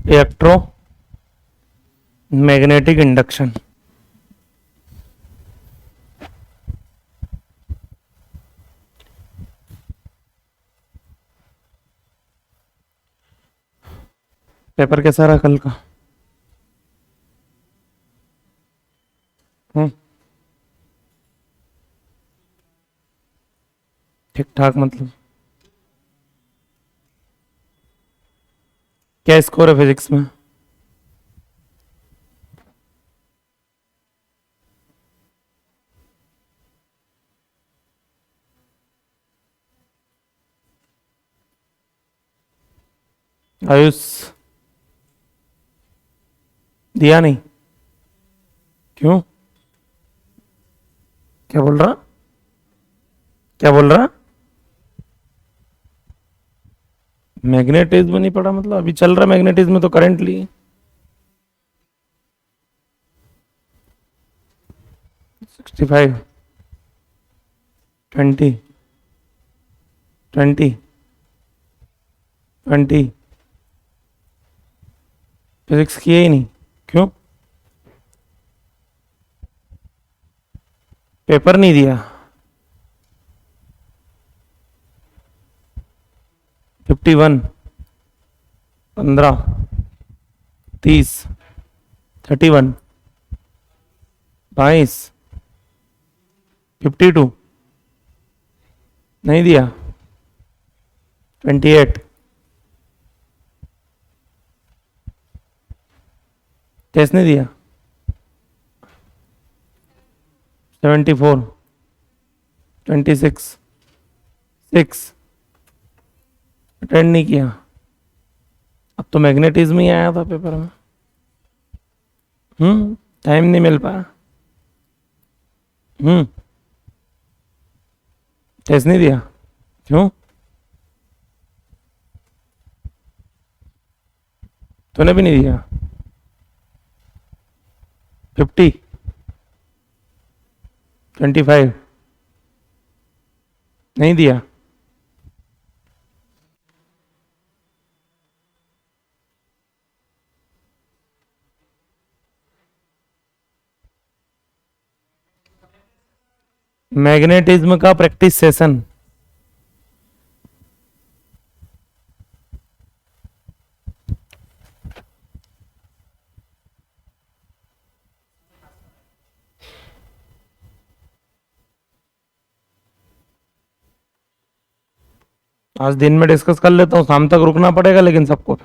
Electro magnetic induction. Paper कैसा रहा कल का? ठीक ठाक मतलब। क्या स्कोर है फिजिक्स में? आयुष दिया नहीं? क्यों? क्या बोल रहा? क्या बोल रहा? मैग्नेटिज्म नहीं पढ़ा मतलब? अभी चल रहा मैग्नेटिज्म तो करेंटली 65 20 20 20 फिजिक्स किए ही नहीं? क्यों? पेपर नहीं दिया? 51 15 30 31 22 52 नहीं दिया? 28 टेस्ट नहीं दिया? 74 26 6 अटेंड नहीं किया? अब तो मैग्नेटिज्म ही आया था पेपर में। टाइम नहीं मिल पाया। टेस्ट नहीं दिया? क्यों? तूने भी नहीं दिया? 50 25 नहीं दिया? मैग्नेटिज्म का प्रैक्टिस सेशन। आज दिन में डिस्कस कर लेता हूँ, शाम तक रुकना पड़ेगा लेकिन सबको।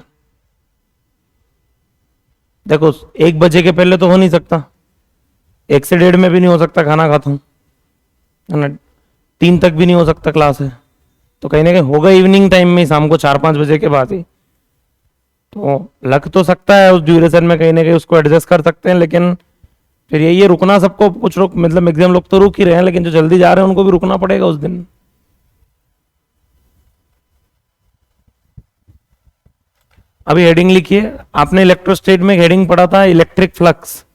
देखो 1 बजे के पहले तो हो नहीं सकता, 1 से 1:30 में भी नहीं हो सकता, खाना खाता हूँ है ना। 3 तक भी नहीं हो सकता, क्लास है। तो कहीं ना कहीं होगा इवनिंग टाइम में, शाम को 4-5 बजे के बाद ही। तो लग तो सकता है उस ड्यूरेशन में कहीं ना कहीं उसको एडजस्ट कर सकते हैं, लेकिन फिर यही है रुकना सबको। कुछ लोग मतलब मैक्सिमम लोग तो रुक ही रहे हैं, लेकिन जो जल्दी जा रहे हैं उनको भी रुकना पड़ेगा उस दिन। अभी हेडिंग लिखिए आपने। इलेक्ट्रोस्टेट में हेडिंग पढ़ा था इलेक्ट्रिक फ्लक्स।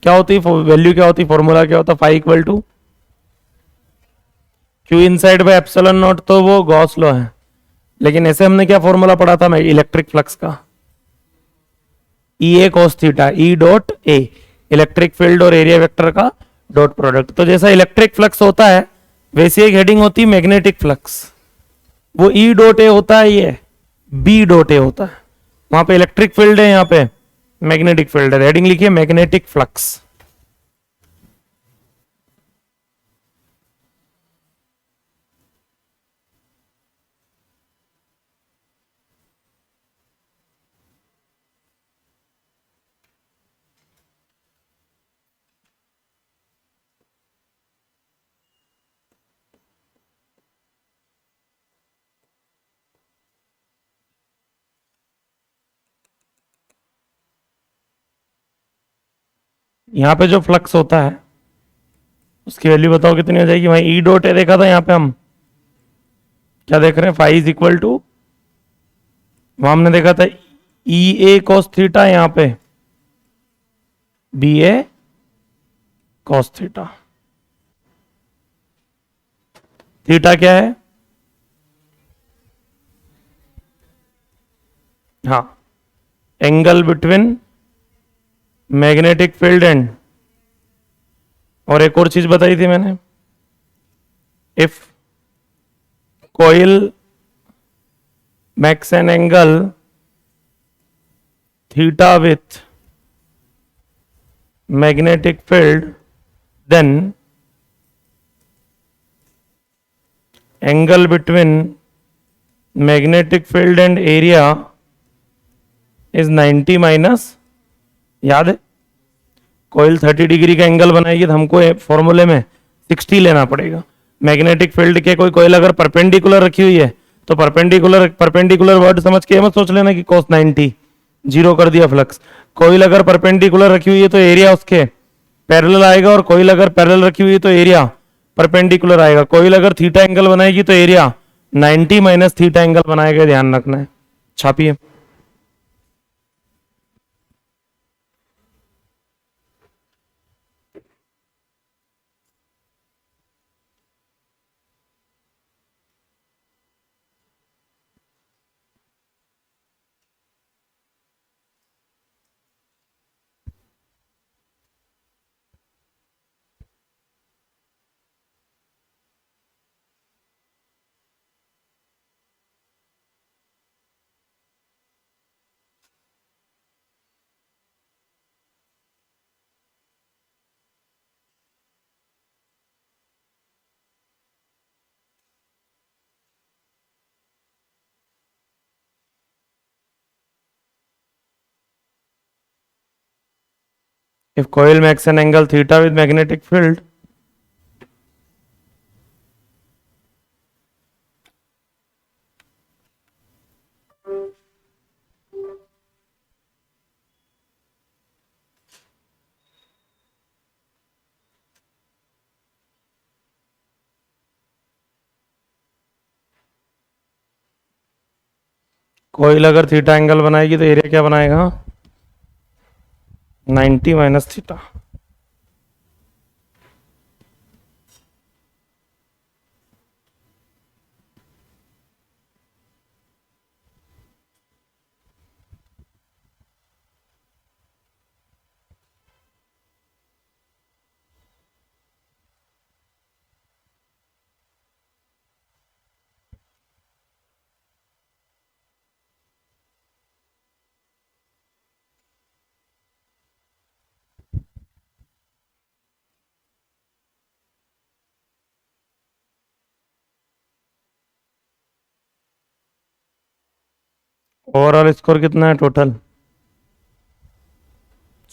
क्या होती है वैल्यू, क्या होती, फॉर्मूला क्या होता? Phi equal to q inside by epsilon naught. तो वो गॉस लॉ है, लेकिन ऐसे हमने क्या फॉर्मूला पढ़ा था मैं इलेक्ट्रिक फ्लक्स का? E A cos theta, E dot A, electric field और एरिया वेक्टर का डॉट प्रोडक्ट। तो जैसा इलेक्ट्रिक फ्लक्स होता है वैसे एक हेडिंग होती है मैग्नेटिक फ्लक्स। वो ई डॉट ए होता है, ये बी डॉट ए होता है। वहां पे इलेक्ट्रिक फील्ड है, यहाँ पे मैग्नेटिक फील्ड है। हेडिंग लिखिए मैग्नेटिक फ्लक्स। यहाँ पे जो फ्लक्स होता है उसकी वैल्यू बताओ कितनी हो जाएगी? वहां ई डॉट ए देखा था, यहाँ पे हम क्या देख रहे हैं? फाई इज इक्वल टू, वहां हमने देखा था ई ए कॉस थीटा, यहाँ पे B A cos theta. Theta क्या है? हाँ, angle between magnetic field and, और एक और चीज बताई थी मैंने, if coil makes an angle theta with magnetic field, then angle between magnetic field and area is 90 minus, याद है कोयल 30 डिग्री का एंगल बनाएगी तो हमको फॉर्मूले में 60 लेना पड़ेगा। मैग्नेटिक फील्ड के कोई कोयल अगर परपेंडिकुलर रखी हुई है तो परपेंडिकुलर वर्ड समझ के मत सोच लेना कि cos 90 जीरो कर दिया फ्लक्स। कोयल अगर परपेंडिकुलर रखी हुई है तो एरिया उसके पैरेलल आएगा, और कोयल अगर पैरेलल रखी हुई है तो एरिया परपेंडिकुलर आएगा। कोयल अगर थीटा एंगल बनाएगी तो एरिया 90 माइनस थीटा एंगल बनाएगा, ध्यान रखना है। छापिए। If coil makes an angle theta with magnetic field, कोयल अगर थीटा एंगल बनाएगी तो एरिया क्या बनाएगा, 90 माइनस थीटा। ओवरऑल स्कोर कितना है टोटल,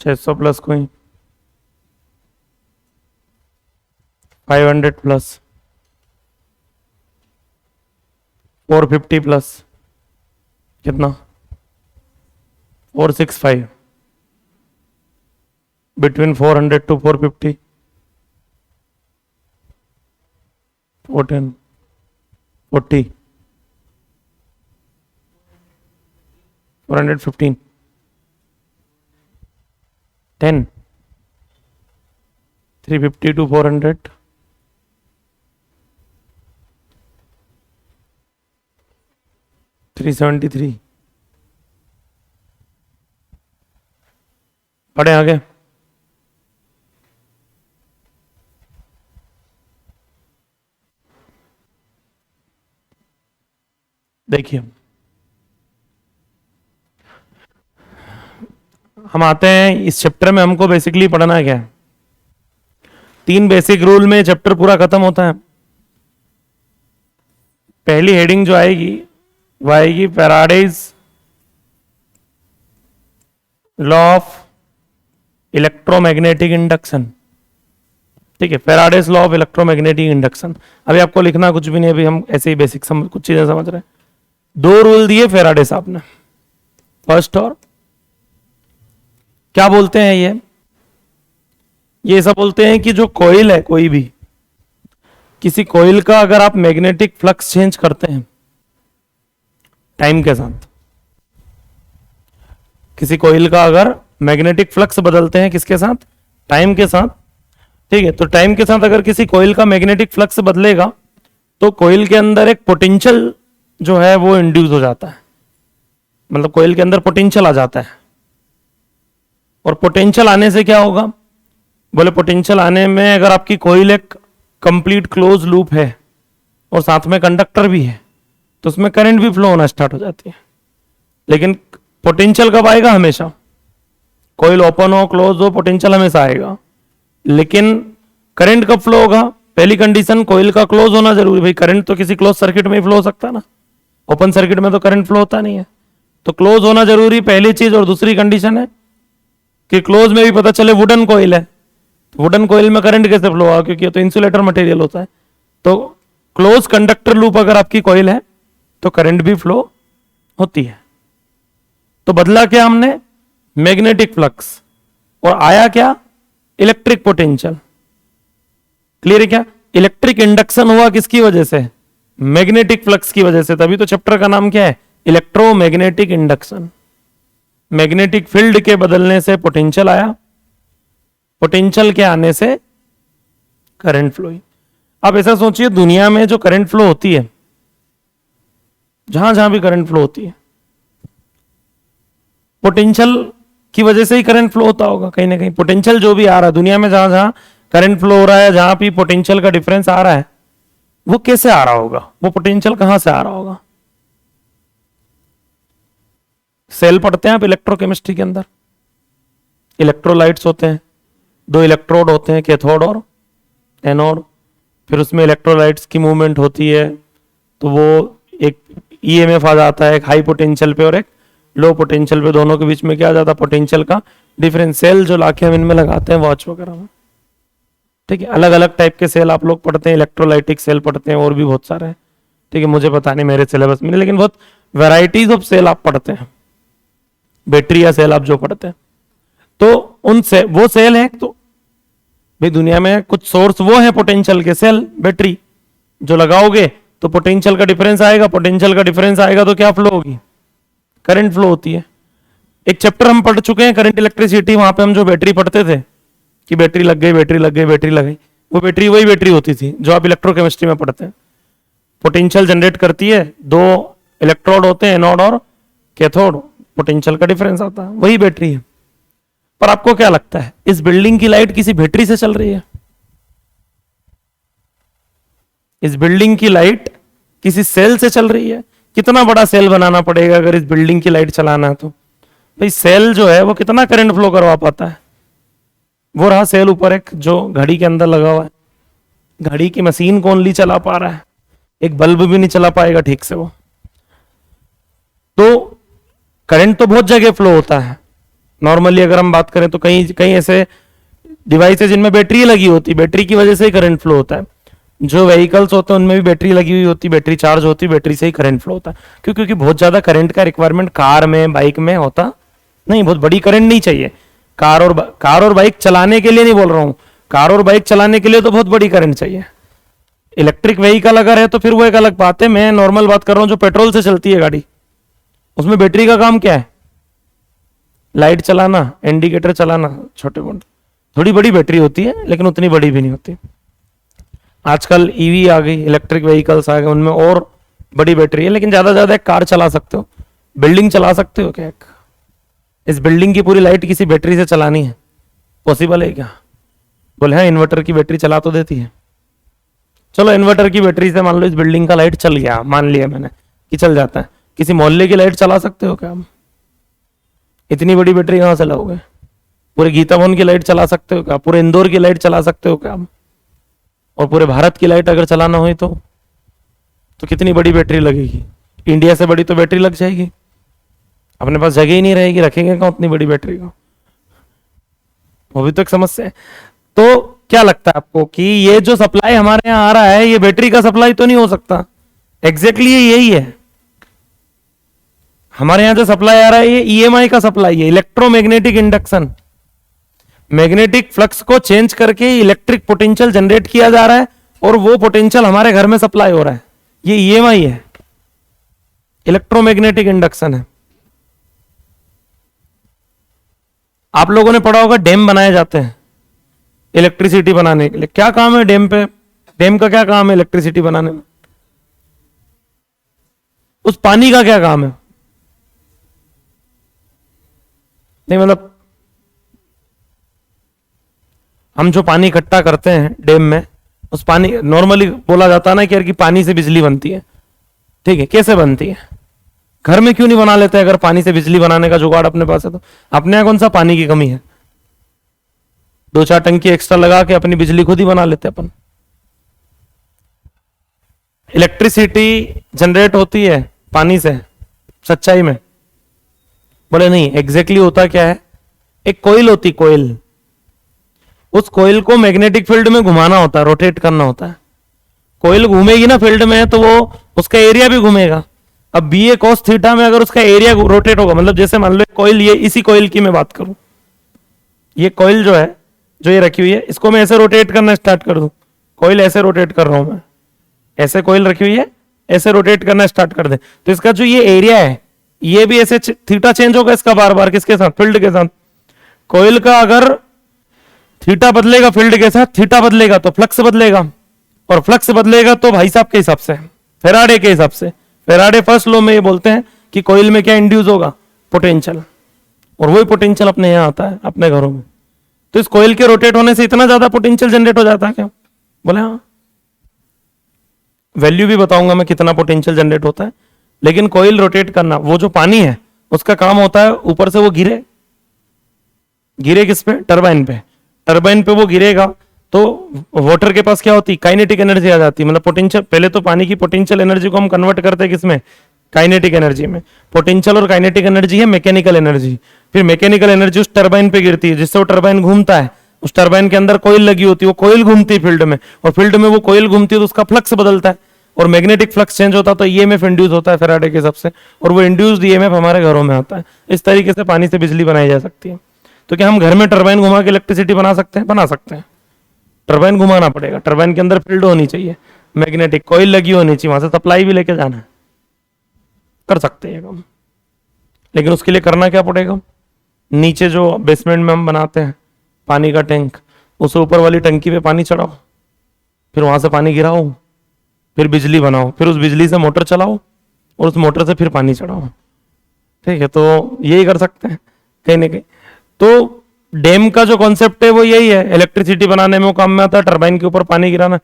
600 प्लस कोई 500 प्लस 450 प्लस कितना 465, बिटवीन 400 टू 450 410 40 415 10 350 to 400 373। पढ़े आगे। देखिए हम आते हैं इस चैप्टर में, हमको बेसिकली पढ़ना क्या है, 3 बेसिक रूल में चैप्टर पूरा खत्म होता है। पहली हेडिंग जो आएगी वो आएगी Faraday's law of electromagnetic induction. ठीक है, Faraday's law of electromagnetic induction. अभी आपको लिखना कुछ भी नहीं, अभी हम ऐसे ही बेसिक कुछ चीजें समझ रहे हैं। 2 रूल दिए फैराडे साहब ने, फर्स्ट और क्या बोलते हैं ये ऐसा बोलते हैं कि जो कॉइल है, कोई भी किसी कॉइल का अगर आप मैग्नेटिक फ्लक्स चेंज करते हैं टाइम के साथ, किसी कॉइल का अगर मैग्नेटिक फ्लक्स बदलते हैं किसके साथ, टाइम के साथ। ठीक है, तो टाइम के साथ अगर किसी कॉइल का मैग्नेटिक फ्लक्स बदलेगा तो कॉइल के अंदर एक पोटेंशियल जो है वो इंड्यूस हो जाता है, मतलब कॉइल के अंदर पोटेंशियल आ जाता है। और पोटेंशियल आने से क्या होगा? बोले पोटेंशियल आने में अगर आपकी कोईल एक कंप्लीट क्लोज लूप है और साथ में कंडक्टर भी है तो उसमें करंट भी फ्लो होना स्टार्ट हो जाती है। लेकिन पोटेंशियल कब आएगा? हमेशा। कोईल ओपन हो क्लोज हो पोटेंशियल हमेशा आएगा। लेकिन करंट कब फ्लो होगा? पहली कंडीशन कोईल का क्लोज होना जरूरी। भाई करंट तो किसी क्लोज सर्किट में ही फ्लो हो सकता है ना, ओपन सर्किट में तो करंट फ्लो होता नहीं है। तो क्लोज होना जरूरी पहली चीज। और दूसरी कंडीशन है कि क्लोज में भी पता चले वुडन कोईल है, वुडन कोईल में करंट कैसे फ्लो होगा? क्योंकि ये तो इंसुलेटर मटेरियल होता है। तो क्लोज कंडक्टर लूप अगर आपकी कोईल है तो करंट भी फ्लो होती है। तो बदला क्या हमने? Magnetic flux. और आया क्या? Electric potential. क्लियर है क्या? इलेक्ट्रिक इंडक्शन हुआ किसकी वजह से? मैग्नेटिक फ्लक्स की वजह से। तभी तो चैप्टर का नाम क्या है? Electromagnetic induction. मैग्नेटिक फील्ड के बदलने से पोटेंशियल आया, पोटेंशियल के आने से करंट फ्लो हुई। आप ऐसा सोचिए दुनिया में जो करंट फ्लो होती है, जहां जहां भी करंट फ्लो होती है, पोटेंशियल की वजह से ही करंट फ्लो होता होगा कहीं ना कहीं। पोटेंशियल जो भी आ रहा है दुनिया में, जहां जहां करंट फ्लो हो रहा है, जहां भी पोटेंशियल का डिफरेंस आ रहा है, वो कैसे आ रहा होगा? वो पोटेंशियल कहां से आ रहा होगा? सेल पढ़ते हैं आप इलेक्ट्रोकेमिस्ट्री के अंदर, इलेक्ट्रोलाइट्स होते हैं, दो इलेक्ट्रोड होते हैं, कैथोड और एनोड। फिर उसमें इलेक्ट्रोलाइट्स की मूवमेंट होती है तो वो एक ईएमएफ आ जाता है, एक हाई पोटेंशियल पे और एक लो पोटेंशियल पे। दोनों के बीच में क्या आ जाता है? पोटेंशियल का डिफरेंस। सेल जो लाके हम इनमें लगाते हैं वॉच वगैरह में, ठीक है। अलग अलग टाइप के सेल आप लोग पढ़ते हैं, इलेक्ट्रोलाइटिक सेल पढ़ते हैं और भी बहुत सारे हैं, ठीक है। मुझे पता नहीं मेरे सिलेबस में, लेकिन बहुत वेराइटीज ऑफ सेल आप पढ़ते हैं। बैटरी या सेल आप जो पढ़ते हैं तो उनसे वो सेल है। तो भाई दुनिया में कुछ सोर्स वो है पोटेंशियल के, सेल, बैटरी जो लगाओगे तो पोटेंशियल का डिफरेंस आएगा। पोटेंशियल का डिफरेंस आएगा तो क्या फ्लो होगी? करंट फ्लो होती है। एक चैप्टर हम पढ़ चुके हैं करंट इलेक्ट्रिसिटी, वहां पे हम जो बैटरी पढ़ते थे कि बैटरी लग गई, बैटरी लग गई, बैटरी लग गई, वो बैटरी वही बैटरी होती थी जो आप इलेक्ट्रोकेमिस्ट्री में पढ़ते हैं। पोटेंशियल जनरेट करती है, दो इलेक्ट्रोड होते हैं, एनोड और कैथोड, पोटेंशियल का डिफरेंस आता है, वही बैटरी है। पर आपको क्या लगता है इस बिल्डिंग की लाइट किसी बैटरी से चल रही है? इस बिल्डिंग की लाइट किसी सेल से चल रही है? कितना बड़ा सेल बनाना पड़ेगा अगर इस बिल्डिंग की लाइट चलाना है? तो भाई सेल जो है वो कितना करंट फ्लो करवा पाता है? वो रहा सेल ऊपर एक जो घड़ी के अंदर लगा हुआ है, घड़ी की मशीन को ओनली चला पा रहा है, एक बल्ब भी नहीं चला पाएगा ठीक से वो। तो करंट तो बहुत जगह फ्लो होता है। नॉर्मली अगर हम बात करें तो कहीं कहीं ऐसे डिवाइस है जिनमें बैटरी लगी होती है, बैटरी की वजह से ही करंट फ्लो होता है। जो व्हीकल्स होते हैं उनमें भी बैटरी लगी हुई होती है, बैटरी चार्ज होती है, बैटरी से ही करंट फ्लो होता है। क्यों? क्योंकि बहुत ज्यादा करंट का रिक्वायरमेंट कार में, बाइक में होता नहीं, बहुत बड़ी करंट नहीं चाहिए। कार और बाइक चलाने के लिए नहीं बोल रहा हूं, कार और बाइक चलाने के लिए तो बहुत बड़ी करंट चाहिए। इलेक्ट्रिक व्हीकल अगर है तो फिर वो एक अलग बात है। मैं नॉर्मल बात कर रहा हूं जो पेट्रोल से चलती है गाड़ी, उसमें बैटरी का काम क्या है? लाइट चलाना, इंडिकेटर चलाना, छोटे मोटे, थोड़ी बड़ी बैटरी होती है लेकिन उतनी बड़ी भी नहीं होती। आजकल ईवी आ गई, इलेक्ट्रिक व्हीकल्स आ गए, उनमें और बड़ी बैटरी है, लेकिन ज्यादा ज्यादा एक कार चला सकते हो, बिल्डिंग चला सकते हो क्या? एक इस बिल्डिंग की पूरी लाइट किसी बैटरी से चलानी है, पॉसिबल है क्या? बोले हाँ, इन्वर्टर की बैटरी चला तो देती है। चलो इन्वर्टर की बैटरी से मान लो इस बिल्डिंग का लाइट चल गया, मान लिया मैंने कि चल जाता है। किसी मोहल्ले की लाइट चला सकते हो क्या? इतनी बड़ी बैटरी कहां से लाओगे? पूरे गीता भवन की लाइट चला सकते हो क्या? पूरे इंदौर की लाइट चला सकते हो क्या? और पूरे भारत की लाइट अगर चलाना हो तो कितनी बड़ी बैटरी लगेगी? इंडिया से बड़ी तो बैटरी लग जाएगी, अपने पास जगह ही नहीं रहेगी, रखेंगे कहाँ उतनी बड़ी बैटरी को? वो भी तो एक समस्या है। तो क्या लगता है आपको कि ये जो सप्लाई हमारे यहाँ आ रहा है ये बैटरी का सप्लाई तो नहीं हो सकता? एग्जैक्टली यही है। हमारे यहां जो सप्लाई आ रहा है ये ईएमआई का सप्लाई है, इलेक्ट्रोमैग्नेटिक इंडक्शन। मैग्नेटिक फ्लक्स को चेंज करके इलेक्ट्रिक पोटेंशियल जनरेट किया जा रहा है और वो पोटेंशियल हमारे घर में सप्लाई हो रहा है। ये ईएमआई है, इलेक्ट्रोमैग्नेटिक इंडक्शन है। आप लोगों ने पढ़ा होगा डैम बनाए जाते हैं इलेक्ट्रिसिटी बनाने के लिए। क्या काम है डैम पे? डैम का क्या काम है इलेक्ट्रिसिटी बनाने में? उस पानी का क्या काम है? नहीं मतलब हम जो पानी इकट्ठा करते हैं डैम में, उस पानी, नॉर्मली बोला जाता है ना कि यार कि पानी से बिजली बनती है, ठीक है, कैसे बनती है? घर में क्यों नहीं बना लेते? अगर पानी से बिजली बनाने का जुगाड़ अपने पास है तो अपने यहाँ कौन सा पानी की कमी है? 2-4 टंकी एक्स्ट्रा लगा के अपनी बिजली खुद ही बना लेते अपन। इलेक्ट्रिसिटी जनरेट होती है पानी से, सच्चाई में? बोले नहीं, एग्जैक्टली होता क्या है, एक कोयल होती, कोयल, उस कोयल को मैग्नेटिक फील्ड में घुमाना होता है, रोटेट करना होता है। कोयल घूमेगी ना फील्ड में तो वो उसका एरिया भी घूमेगा। अब बी ए कॉस थीटा में अगर उसका एरिया रोटेट होगा, मतलब जैसे मान लो कोयल, ये इसी कोयल की मैं बात करूं, ये कोयल जो है, जो ये रखी हुई है, इसको मैं ऐसे रोटेट करना स्टार्ट कर दूं, कोयल ऐसे रोटेट कर रहा हूं मैं, ऐसे कोयल रखी हुई है, ऐसे रोटेट करना स्टार्ट कर दे, तो इसका जो ये एरिया है ये भी ऐसे थीटा चेंज होगा इसका बार बार, किसके साथ? फील्ड के साथ। कोयल का अगर थीटा बदलेगा फील्ड के साथ, थीटा बदलेगा तो फ्लक्स बदलेगा, और फ्लक्स बदलेगा तो भाई साहब के हिसाब से, फेराडे के हिसाब से, फेराडे फर्स्ट लॉ में ये बोलते हैं कि कोयल में क्या इंड्यूस होगा? पोटेंशियल, और वही पोटेंशियल अपने यहां आता है, अपने घरों में। तो इस कोयल के रोटेट होने से इतना ज्यादा पोटेंशियल जनरेट हो जाता है क्या? बोले हाँ, वैल्यू भी बताऊंगा मैं कितना पोटेंशियल जनरेट होता है। लेकिन कोयल रोटेट करना, वो जो पानी है उसका काम होता है ऊपर से वो गिरे, गिरे किस पे? टरबाइन पे। टरबाइन पे वो गिरेगा तो वाटर के पास क्या होती? काइनेटिक एनर्जी आ जाती है, मतलब पोटेंशियल। पहले तो पानी की पोटेंशियल एनर्जी को हम कन्वर्ट करते हैं किसमें? काइनेटिक एनर्जी में। पोटेंशियल और काइनेटिक एनर्जी है मैकेनिकल एनर्जी, फिर मैकेनिकल एनर्जी उस टरबाइन पे गिरती है, जिससे वो टरबाइन घूमता है। उस टरबाइन के अंदर कोयल लगी होती है, वो कोयल घूमती है फील्ड में, और फील्ड में वो कोयल घूमती है तो उसका फ्लक्स बदलता है, और मैग्नेटिक फ्लक्स चेंज होता है तो ईएमएफ इंड्यूस होता है फेराडे के हिसाब से, और वो इंड्यूस्ड ईएमएफ हमारे घरों में आता है। इस तरीके से पानी से बिजली बनाई जा सकती है। तो क्या हम घर में टरबाइन घुमा के इलेक्ट्रिसिटी बना सकते हैं? बना सकते हैं। टरबाइन घुमाना पड़ेगा, टरबाइन के अंदर फील्ड होनी चाहिए, मैग्नेटिक कॉइल लगी होनी चाहिए, वहां से सप्लाई भी लेके जाना है, कर सकते हैं हम। लेकिन उसके लिए करना क्या पड़ेगा? नीचे जो बेसमेंट में हम बनाते हैं पानी का टैंक, उस ऊपर वाली टंकी पे पानी चढ़ाओ, फिर वहां से पानी गिराओ, फिर बिजली बनाओ, फिर उस बिजली से मोटर चलाओ, और उस मोटर से फिर पानी चढ़ाओ। ठीक है, तो यही कर सकते हैं कहीं ना कहीं। तो डैम का जो कॉन्सेप्ट है वो यही है, इलेक्ट्रिसिटी बनाने में वो काम में आता है, टरबाइन के ऊपर पानी गिराना।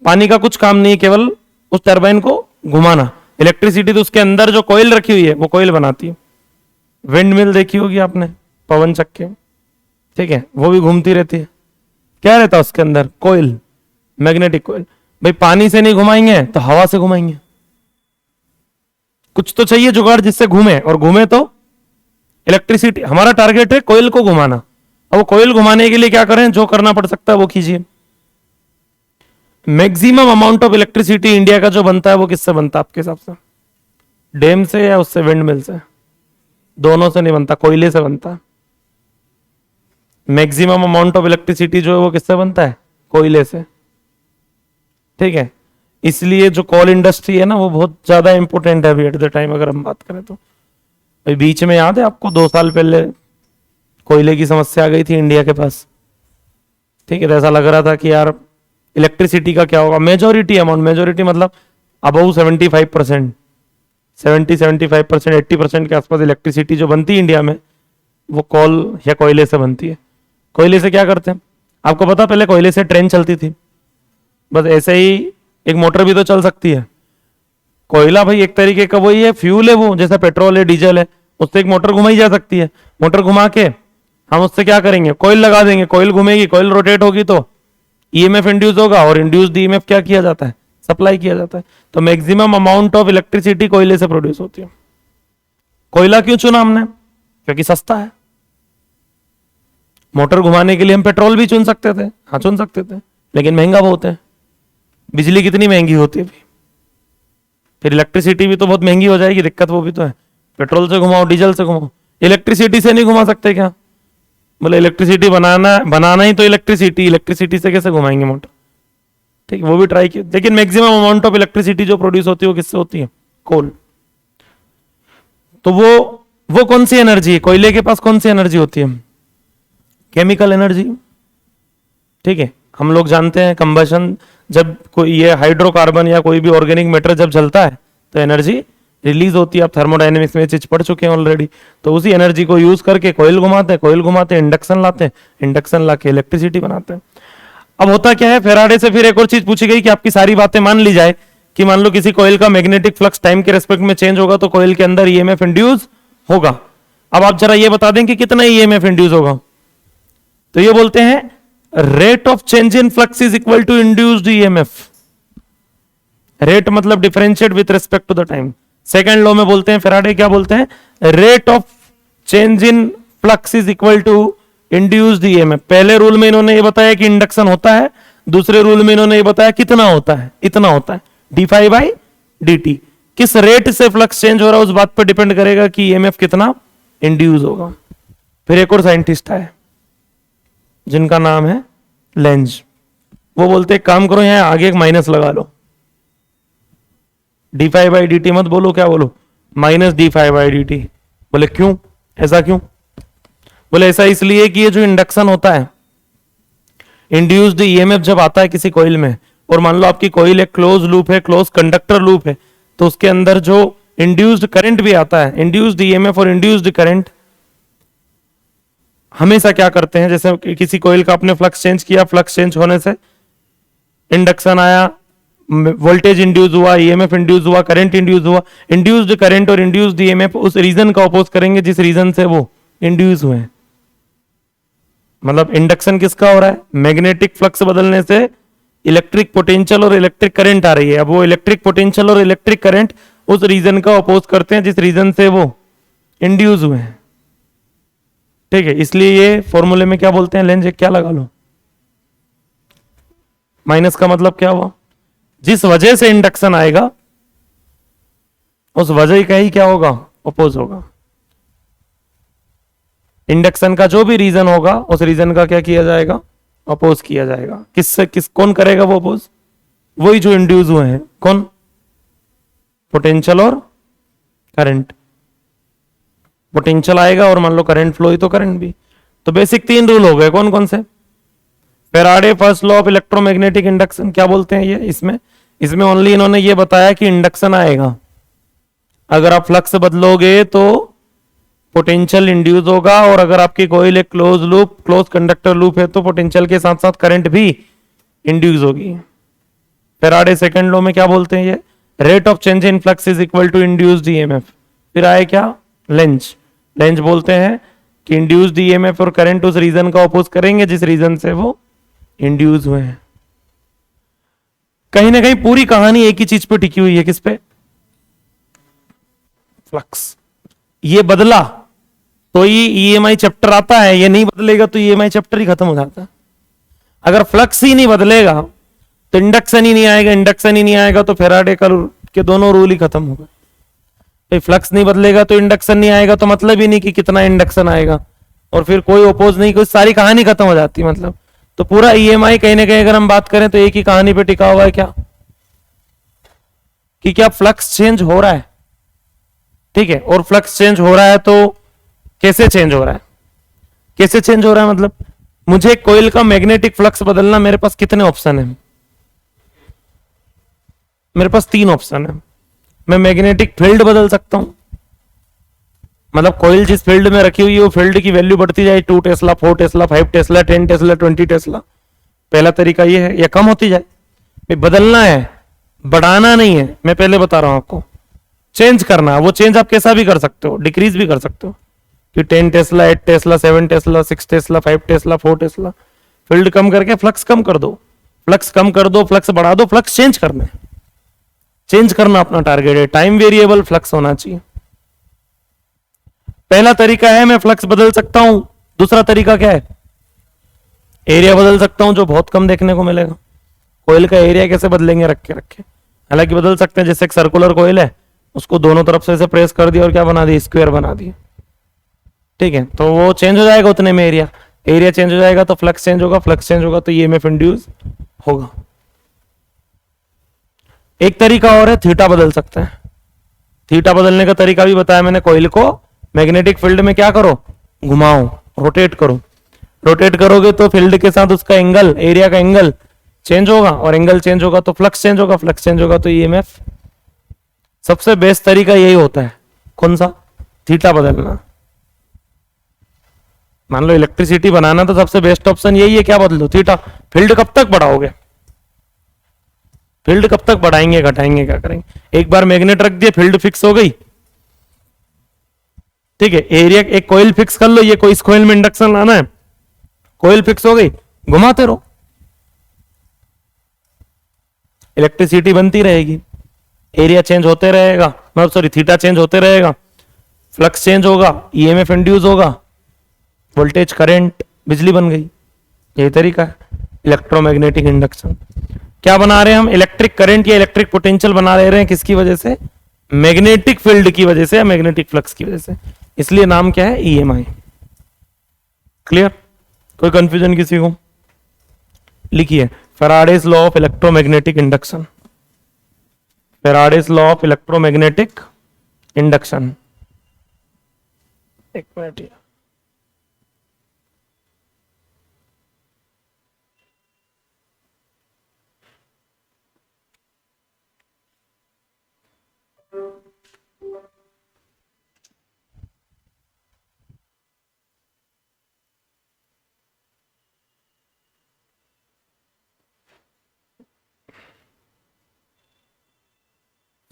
पानी का कुछ काम नहीं है, केवल उस टरबाइन को घुमाना। इलेक्ट्रिसिटी तो उसके अंदर जो कोयल रखी हुई है वो कोयल बनाती है। विंड मिल देखी होगी आपने, पवन चक्के, ठीक है, वो भी घूमती रहती है। क्या रहता है उसके अंदर? कोयल, मैग्नेटिक कोयल। भाई पानी से नहीं घुमाएंगे तो हवा से घुमाएंगे, कुछ तो चाहिए जुगाड़ जिससे घूमे, और घूमे तो इलेक्ट्रिसिटी। हमारा टारगेट है कोयल को घुमाना। अब वो कोयल घुमाने के लिए क्या करें? जो करना पड़ सकता है वो कीजिए। Maximum amount of electricity India का जो बनता है वो किससे बनता है आपके हिसाब से? डैम से या उससे विंड मिल से? दोनों से नहीं बनता, कोयले से बनता है। मैक्सिमम अमाउंट ऑफ इलेक्ट्रिसिटी जो है वो किससे बनता है? कोयले से। ठीक है, इसलिए जो कोल इंडस्ट्री है ना वो बहुत ज्यादा इंपॉर्टेंट है अभी एट द टाइम, अगर हम बात करें तो। बीच में याद है आपको 2 साल पहले कोयले की समस्या आ गई थी इंडिया के पास। ठीक है, तो ऐसा लग रहा था कि यार इलेक्ट्रिसिटी का क्या होगा। मेजोरिटी अमाउंट, मेजोरिटी मतलब अबव 75%, 70-75%, 80% के आसपास इलेक्ट्रिसिटी जो बनती है इंडिया में वो कोल या कोयले से बनती है। कोयले से क्या करते हैं आपको पता? पहले कोयले से ट्रेन चलती थी, बस ऐसे ही एक मोटर भी तो चल सकती है। कोयला भाई एक तरीके का वही है, फ्यूल है वो, जैसा पेट्रोल है, डीजल है, उससे एक मोटर घुमाई जा सकती है। मोटर घुमा के हम उससे क्या करेंगे? कोयल लगा देंगे, कोयल घूमेगी, कोयल रोटेट होगी तो ईएमएफ इंड्यूस होगा, और इंड्यूस्ड ईएमएफ क्या किया जाता है? सप्लाई किया जाता है। तो मैक्सिमम अमाउंट ऑफ इलेक्ट्रिसिटी कोयले से प्रोड्यूस होती है। कोयला क्यों चुना हमने? क्योंकि सस्ता है। मोटर घुमाने के लिए हम पेट्रोल भी चुन सकते थे, हाँ चुन सकते थे, लेकिन महंगा बहुत है। बिजली कितनी महंगी होती है अभी, फिर इलेक्ट्रिसिटी भी तो बहुत महंगी हो जाएगी, दिक्कत वो भी तो है। पेट्रोल से घुमाओ, डीजल से घुमाओ, इलेक्ट्रिसिटी से नहीं घुमा सकते क्या? बोले इलेक्ट्रिसिटी बनाना ही तो इलेक्ट्रिसिटी से कैसे घुमाएंगे मोटर? ठीक, वो भी ट्राई किया, लेकिन मैक्सिमम अमाउंट ऑफ इलेक्ट्रिसिटी जो प्रोड्यूस होती है वो किससे होती है? कोल। तो वो कौन सी एनर्जी है? कोयले के पास कौन सी एनर्जी होती है? Chemical energy. ठीक है, हम लोग जानते हैं कंबशन, जब कोई ये हाइड्रोकार्बन या कोई भी ऑर्गेनिक मैटर जब जलता है तो एनर्जी रिलीज होती है। आप थर्मोडायनेमिक्स में चीज पढ़ चुके हैं ऑलरेडी। तो उसी एनर्जी को यूज करके कोयल घुमाते हैं, कोयल घुमाते हैं, इंडक्शन लाते हैं, इंडक्शन ला के इलेक्ट्रिसिटी बनाते हैं। अब होता क्या है, फेराडे से फिर एक और चीज पूछी गई कि आपकी सारी बातें मान ली जाए कि मान लो किसी कॉइल का मैग्नेटिक फ्लक्स टाइम के रेस्पेक्ट में चेंज होगा तो कॉइल के अंदर ईएमएफ इंड्यूस होगा। अब आप जरा ये बता दें कि कितना ईएमएफ इंड्यूस होगा। तो ये बोलते हैं rate of change in flux is equal to induced EMF. Rate मतलब differentiate with respect to the time. Second law में बोलते हैं फेराडे क्या बोलते हैं, rate of change in flux is equal to induced EMF. पहले रूल में इन्होंने ये बताया कि इंडक्शन होता है, दूसरे रूल में इन्होंने ये बताया कितना होता है, इतना होता है d5 बाई dt। किस रेट से फ्लक्स चेंज हो रहा है उस बात पर डिपेंड करेगा कि ईएमएफ कितना इंड्यूस होगा। फिर एक और साइंटिस्ट है जिनका नाम है लेंज, वो बोलते हैं काम करो यहां आगे एक माइनस लगा लो, d5 बाई dt मत बोलो, क्या बोलो, माइनस d5 बाई dt। बोले क्यों, ऐसा क्यों? बोले ऐसा इसलिए कि ये जो इंडक्शन होता है, इंड्यूस्ड ईएमएफ जब आता है किसी कॉइल में, और मान लो आपकी कॉइल एक क्लोज लूप है, क्लोज कंडक्टर लूप है, तो उसके अंदर जो इंड्यूस्ड करंट भी आता है, इंड्यूस्ड ईएमएफ और इंड्यूस्ड करंट हमेशा क्या करते हैं, जैसे किसी कॉइल का आपने फ्लक्स चेंज किया, फ्लक्स चेंज होने से इंडक्शन आया, वोल्टेज इंड्यूस हुआ, ईएमएफ इंड्यूस हुआ, करंट इंड्यूस हुआ। इंड्यूस्ड करंट और इंड्यूस्ड ईएमएफ उस रीजन का अपोज करेंगे जिस रीजन से वो इंड्यूस हुए हैं। मतलब इंडक्शन किसका हो रहा है, मैग्नेटिक फ्लक्स बदलने से इलेक्ट्रिक पोटेंशियल और इलेक्ट्रिक करंट आ रही है। अब वो इलेक्ट्रिक पोटेंशियल और इलेक्ट्रिक करंट उस रीजन का अपोज करते हैं जिस रीजन से वो इंड्यूस हुए हैं। ठीक है, इसलिए ये फॉर्मूले में क्या बोलते हैं, लेंज क्या लगा लो, माइनस का मतलब क्या हुआ, जिस वजह से इंडक्शन आएगा उस वजह का ही क्या होगा, अपोज होगा। इंडक्शन का जो भी रीजन होगा उस रीजन का क्या किया जाएगा, अपोज किया जाएगा। किससे, कौन करेगा वो अपोज, वही जो इंड्यूस हुए हैं, कौन, पोटेंशियल और करंट। पोटेंशियल आएगा और मान लो करंट फ्लो ही तो करंट भी। तो बेसिक 3 रूल हो गए, कौन कौन से, Faraday first law of electromagnetic induction क्या बोलते हैं ये, इसमें ओनली इन्होंने ये बताया कि इंडक्शन आएगा, अगर आप फ्लक्स बदलोगे तो पोटेंशियल इंड्यूस होगा, और अगर आपकी कॉइल एक close loop, close conductor loop है तो पोटेंशियल के साथ साथ करंट भी इंड्यूस होगी। फेराडे सेकंड लॉ में क्या बोलते हैं ये, rate of change in flux is equal to induced EMF. फिर आए क्या, लेंज बोलते हैं कि इंड्यूस्ड ईएमएफ और करंट उस रीजन का अपोज करेंगे जिस रीजन से वो इंड्यूस हुए हैं। कहीं ना कहीं पूरी कहानी एक ही चीज पे टिकी हुई है, किस पे, फ्लक्स। ये बदला तो ये ईएमआई चैप्टर आता है, ये नहीं बदलेगा तो ईएमआई चैप्टर ही खत्म हो जाता है। अगर फ्लक्स ही नहीं बदलेगा तो इंडक्शन ही नहीं आएगा, इंडक्शन ही नहीं आएगा तो फेराडे के दोनों रूल ही खत्म हो गए। फ्लक्स नहीं बदलेगा तो इंडक्शन नहीं आएगा, तो मतलब ही नहीं कि कितना इंडक्शन आएगा, और फिर कोई अपोज नहीं, कोई सारी कहानी खत्म हो जाती मतलब। तो पूरा ईएमआई कहीं ना कहीं अगर हम बात करें तो एक ही कहानी पे टिका हुआ है, क्या, कि क्या फ्लक्स चेंज हो रहा है। ठीक है, और फ्लक्स चेंज हो रहा है तो कैसे चेंज हो रहा है, कैसे चेंज हो रहा है मतलब, मुझे कॉइल का मैग्नेटिक फ्लक्स बदलना, मेरे पास कितने ऑप्शन है, मेरे पास 3 ऑप्शन है। मैं मैग्नेटिक फील्ड बदल सकता हूं, मतलब कॉइल जिस फील्ड में रखी हुई है वो फील्ड की वैल्यू बढ़ती जाए, 2 Tesla, 4 Tesla, 5 Tesla, 10 Tesla, 20 Tesla. पहला तरीका ये है, या कम होती जाए। बदलना है, बढ़ाना नहीं है, मैं पहले बता रहा हूं आपको। चेंज करना, वो चेंज आप कैसा भी कर सकते हो, डिक्रीज भी कर सकते हो, कि 10 tesla, 8 tesla, 7 tesla, 6 tesla, 5 tesla, 4 tesla. Field कम करके फ्लक्स कम कर दो, फ्लक्स कम कर दो, फ्लक्स बढ़ा दो, फ्लक्स चेंज करना है, चेंज करना अपना टारगेट है। टाइम वेरिएबल फ्लक्स होना चाहिए। पहला तरीका है मैं फ्लक्स बदल सकता हूं। दूसरा तरीका क्या है, एरिया बदल सकता हूं, जो बहुत कम देखने को मिलेगा। कोयल का एरिया कैसे बदलेंगे, रखे हालांकि बदल सकते हैं। जैसे एक सर्कुलर कोयल है, उसको दोनों तरफ से प्रेस कर दिया और क्या बना दिया, स्क्वायर बना दिया। ठीक है, तो वो चेंज हो जाएगा उतने में, एरिया चेंज हो जाएगा तो फ्लक्स चेंज होगा, फ्लक्स चेंज होगा तो ईएमएफ इंड्यूस होगा। एक तरीका और है, थीटा बदल सकते हैं। थीटा बदलने का तरीका भी बताया मैंने। कॉइल को मैग्नेटिक फील्ड में क्या करो, घुमाओ, रोटेट करो। रोटेट करोगे तो फील्ड के साथ उसका एंगल, एरिया का एंगल चेंज होगा, और एंगल चेंज होगा तो फ्लक्स चेंज होगा, फ्लक्स चेंज होगा तो ईएमएफ। सबसे बेस्ट तरीका यही होता है, कौन सा, थीटा बदलना। मान लो इलेक्ट्रिसिटी बनाना तो सबसे बेस्ट ऑप्शन यही है, क्या बदलो, थीटा। फील्ड कब तक बढ़ाओगे? फील्ड कब तक बढ़ाएंगे घटाएंगे क्या करेंगे? एक बार मैग्नेट रख दिए, फील्ड फिक्स हो गई, ठीक है। एरिया, एक कोयल फिक्स कर लो, ये कोई इस कोयल में इंडक्शन लाना है, कोयल फिक्स हो गई, घुमाते रहो, इलेक्ट्रिसिटी बनती रहेगी, एरिया चेंज होते रहेगा, मतलब सॉरी थीटा चेंज होते रहेगा, फ्लक्स चेंज होगा, ईएमएफ इंड्यूस होगा, वोल्टेज करंट, बिजली बन गई। यही तरीका है इलेक्ट्रोमैग्नेटिक इंडक्शन। क्या बना रहे हैं हम? इलेक्ट्रिक करंट या इलेक्ट्रिक पोटेंशियल बना ले रहे हैं, किसकी वजह से? मैग्नेटिक फील्ड की वजह से या मैग्नेटिक फ्लक्स की वजह से, इसलिए नाम क्या है? ईएमआई। क्लियर? कोई कंफ्यूजन किसी को? लिखिए Faraday's law of electromagnetic induction. Faraday's law of electromagnetic induction. एक minute,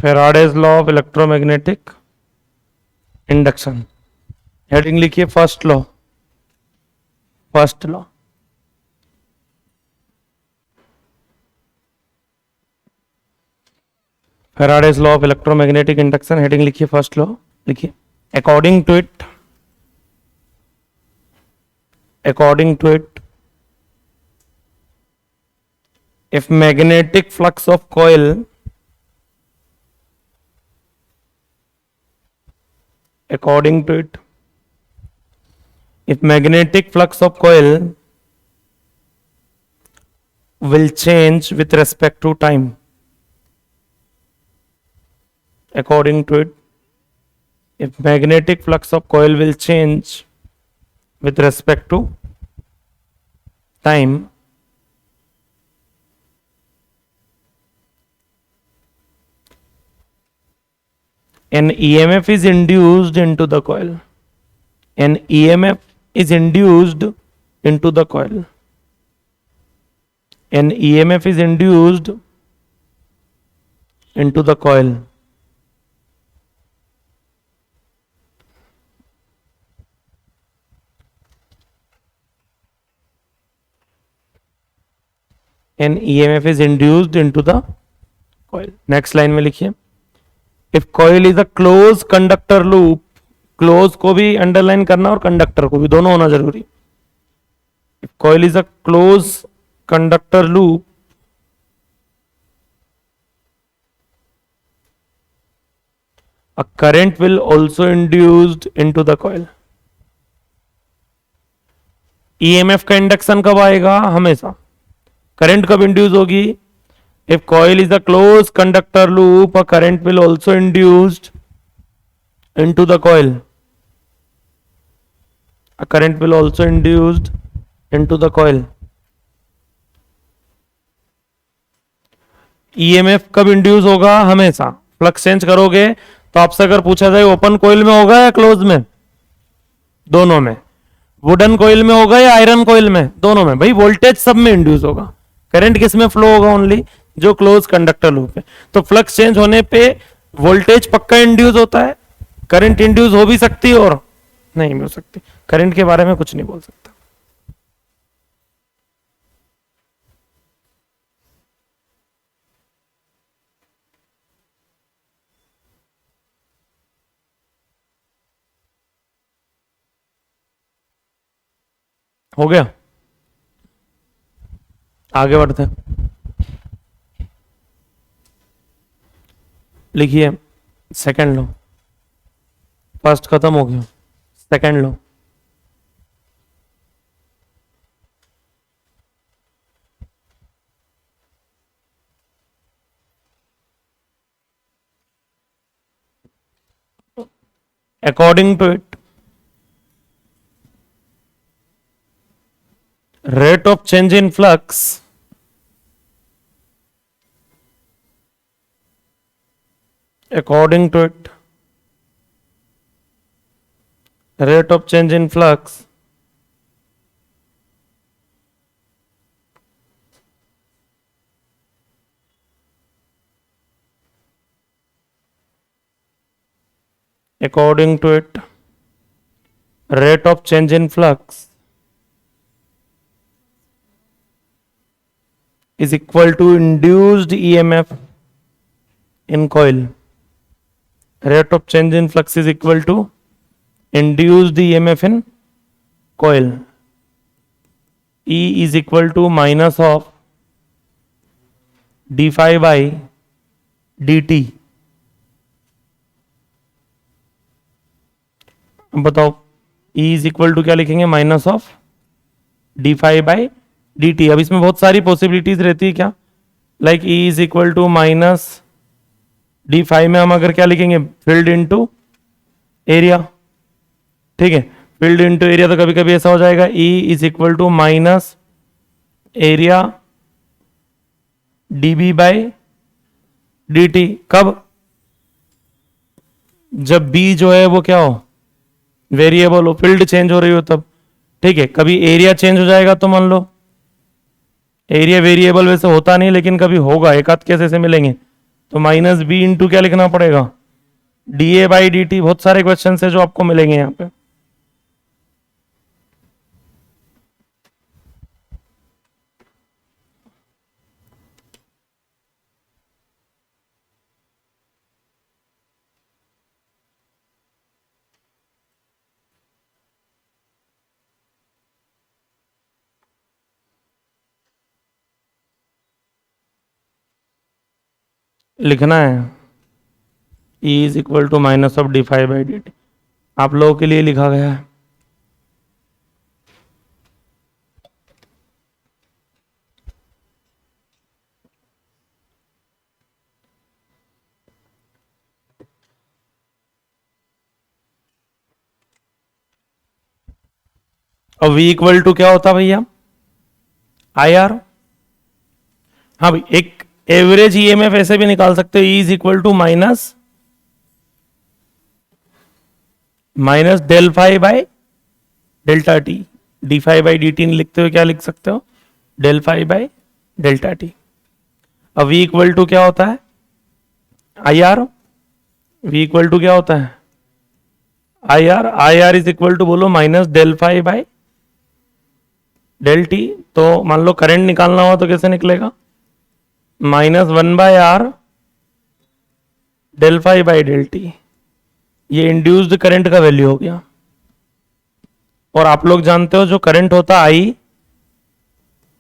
Faraday's law of electromagnetic induction. Heading लिखिए first law. First law, Faraday's law of electromagnetic induction. Heading लिखिए फर्स्ट लॉ, लिखिए according to it, according to it, if magnetic flux of coil according to it, if magnetic flux of coil will change with respect to time, according to it, if magnetic flux of coil will change with respect to time, an EMF is induced into the coil. An EMF is induced into the coil. An EMF is induced into the coil. An EMF is induced into the coil. Next line में लिखिए if coil is a close conductor loop, close को भी underline करना और conductor को भी, दोनों होना जरूरी। If coil is a close conductor loop, a current will also induced into the coil. EMF का इंडक्शन कब आएगा? हमेशा। करंट कब इंड्यूस होगी? If coil is a closed conductor loop, a current will also induced into the coil. A current will also induced into the coil. EMF कब induce होगा? हमेशा। Flux change करोगे तो आपसे अगर पूछा जाए ओपन कोइल में होगा या क्लोज में? दोनों में। वुडन कोइल में होगा या आयरन कोइल में? दोनों में। भाई वोल्टेज सब में इंड्यूस होगा, करंट किस में फ्लो होगा? ओनली जो क्लोज कंडक्टर लूप है। तो फ्लक्स चेंज होने पे वोल्टेज पक्का इंड्यूस होता है, करंट इंड्यूस हो भी सकती है और नहीं भी हो सकती। करंट के बारे में कुछ नहीं बोल सकता। हो गया, आगे बढ़ते हैं। लिखिए सेकंड लो, फर्स्ट खत्म हो गया, सेकंड लो। According to it, rate of change in flux according to it, rate of change in flux according to it, rate of change in flux is equal to induced EMF in coil. Rate of change in flux is equal to induced EMF in coil. E is equal to minus of d phi by dt. अब बताओ E is equal to क्या लिखेंगे, minus of d phi by D t. अब इसमें बहुत सारी possibilities रहती है क्या, like E is equal to minus d phi में हम अगर क्या लिखेंगे, फील्ड इनटू एरिया. ठीक है, फील्ड इनटू एरिया तो कभी कभी ऐसा हो जाएगा E is equal to minus area dB by dt. कब, जब B जो है वो क्या हो, वेरिएबल हो, फील्ड चेंज हो रही हो तब. ठीक है, कभी एरिया चेंज हो जाएगा तो मान लो एरिया वेरिएबल वैसे होता नहीं लेकिन कभी होगा, एक आध केस ऐसे मिलेंगे, तो माइनस बी इंटू क्या लिखना पड़ेगा, D A by D T. बहुत सारे क्वेश्चन है जो आपको मिलेंगे यहाँ पे. लिखना है E is equal to minus of d five by D t. आप लोगों के लिए लिखा गया है. और V इक्वल टू क्या होता है भैया, आई आर. हाँ भाई, एक एवरेज ईएमएफ ऐसे भी निकाल सकते हो, E is equal to minus del phi by delta T. D phi by D T लिखते हो क्या लिख सकते हो, del phi by delta T. अब V इक्वल टू क्या होता है, I R. V equal to क्या होता है, I R. I R is equal to बोलो minus del phi by del T. तो मान लो करंट निकालना हो तो कैसे निकलेगा, minus one by are del phi by del t. ये इंड्यूस्ड करंट का वैल्यू हो गया. और आप लोग जानते हो जो करंट होता है आई,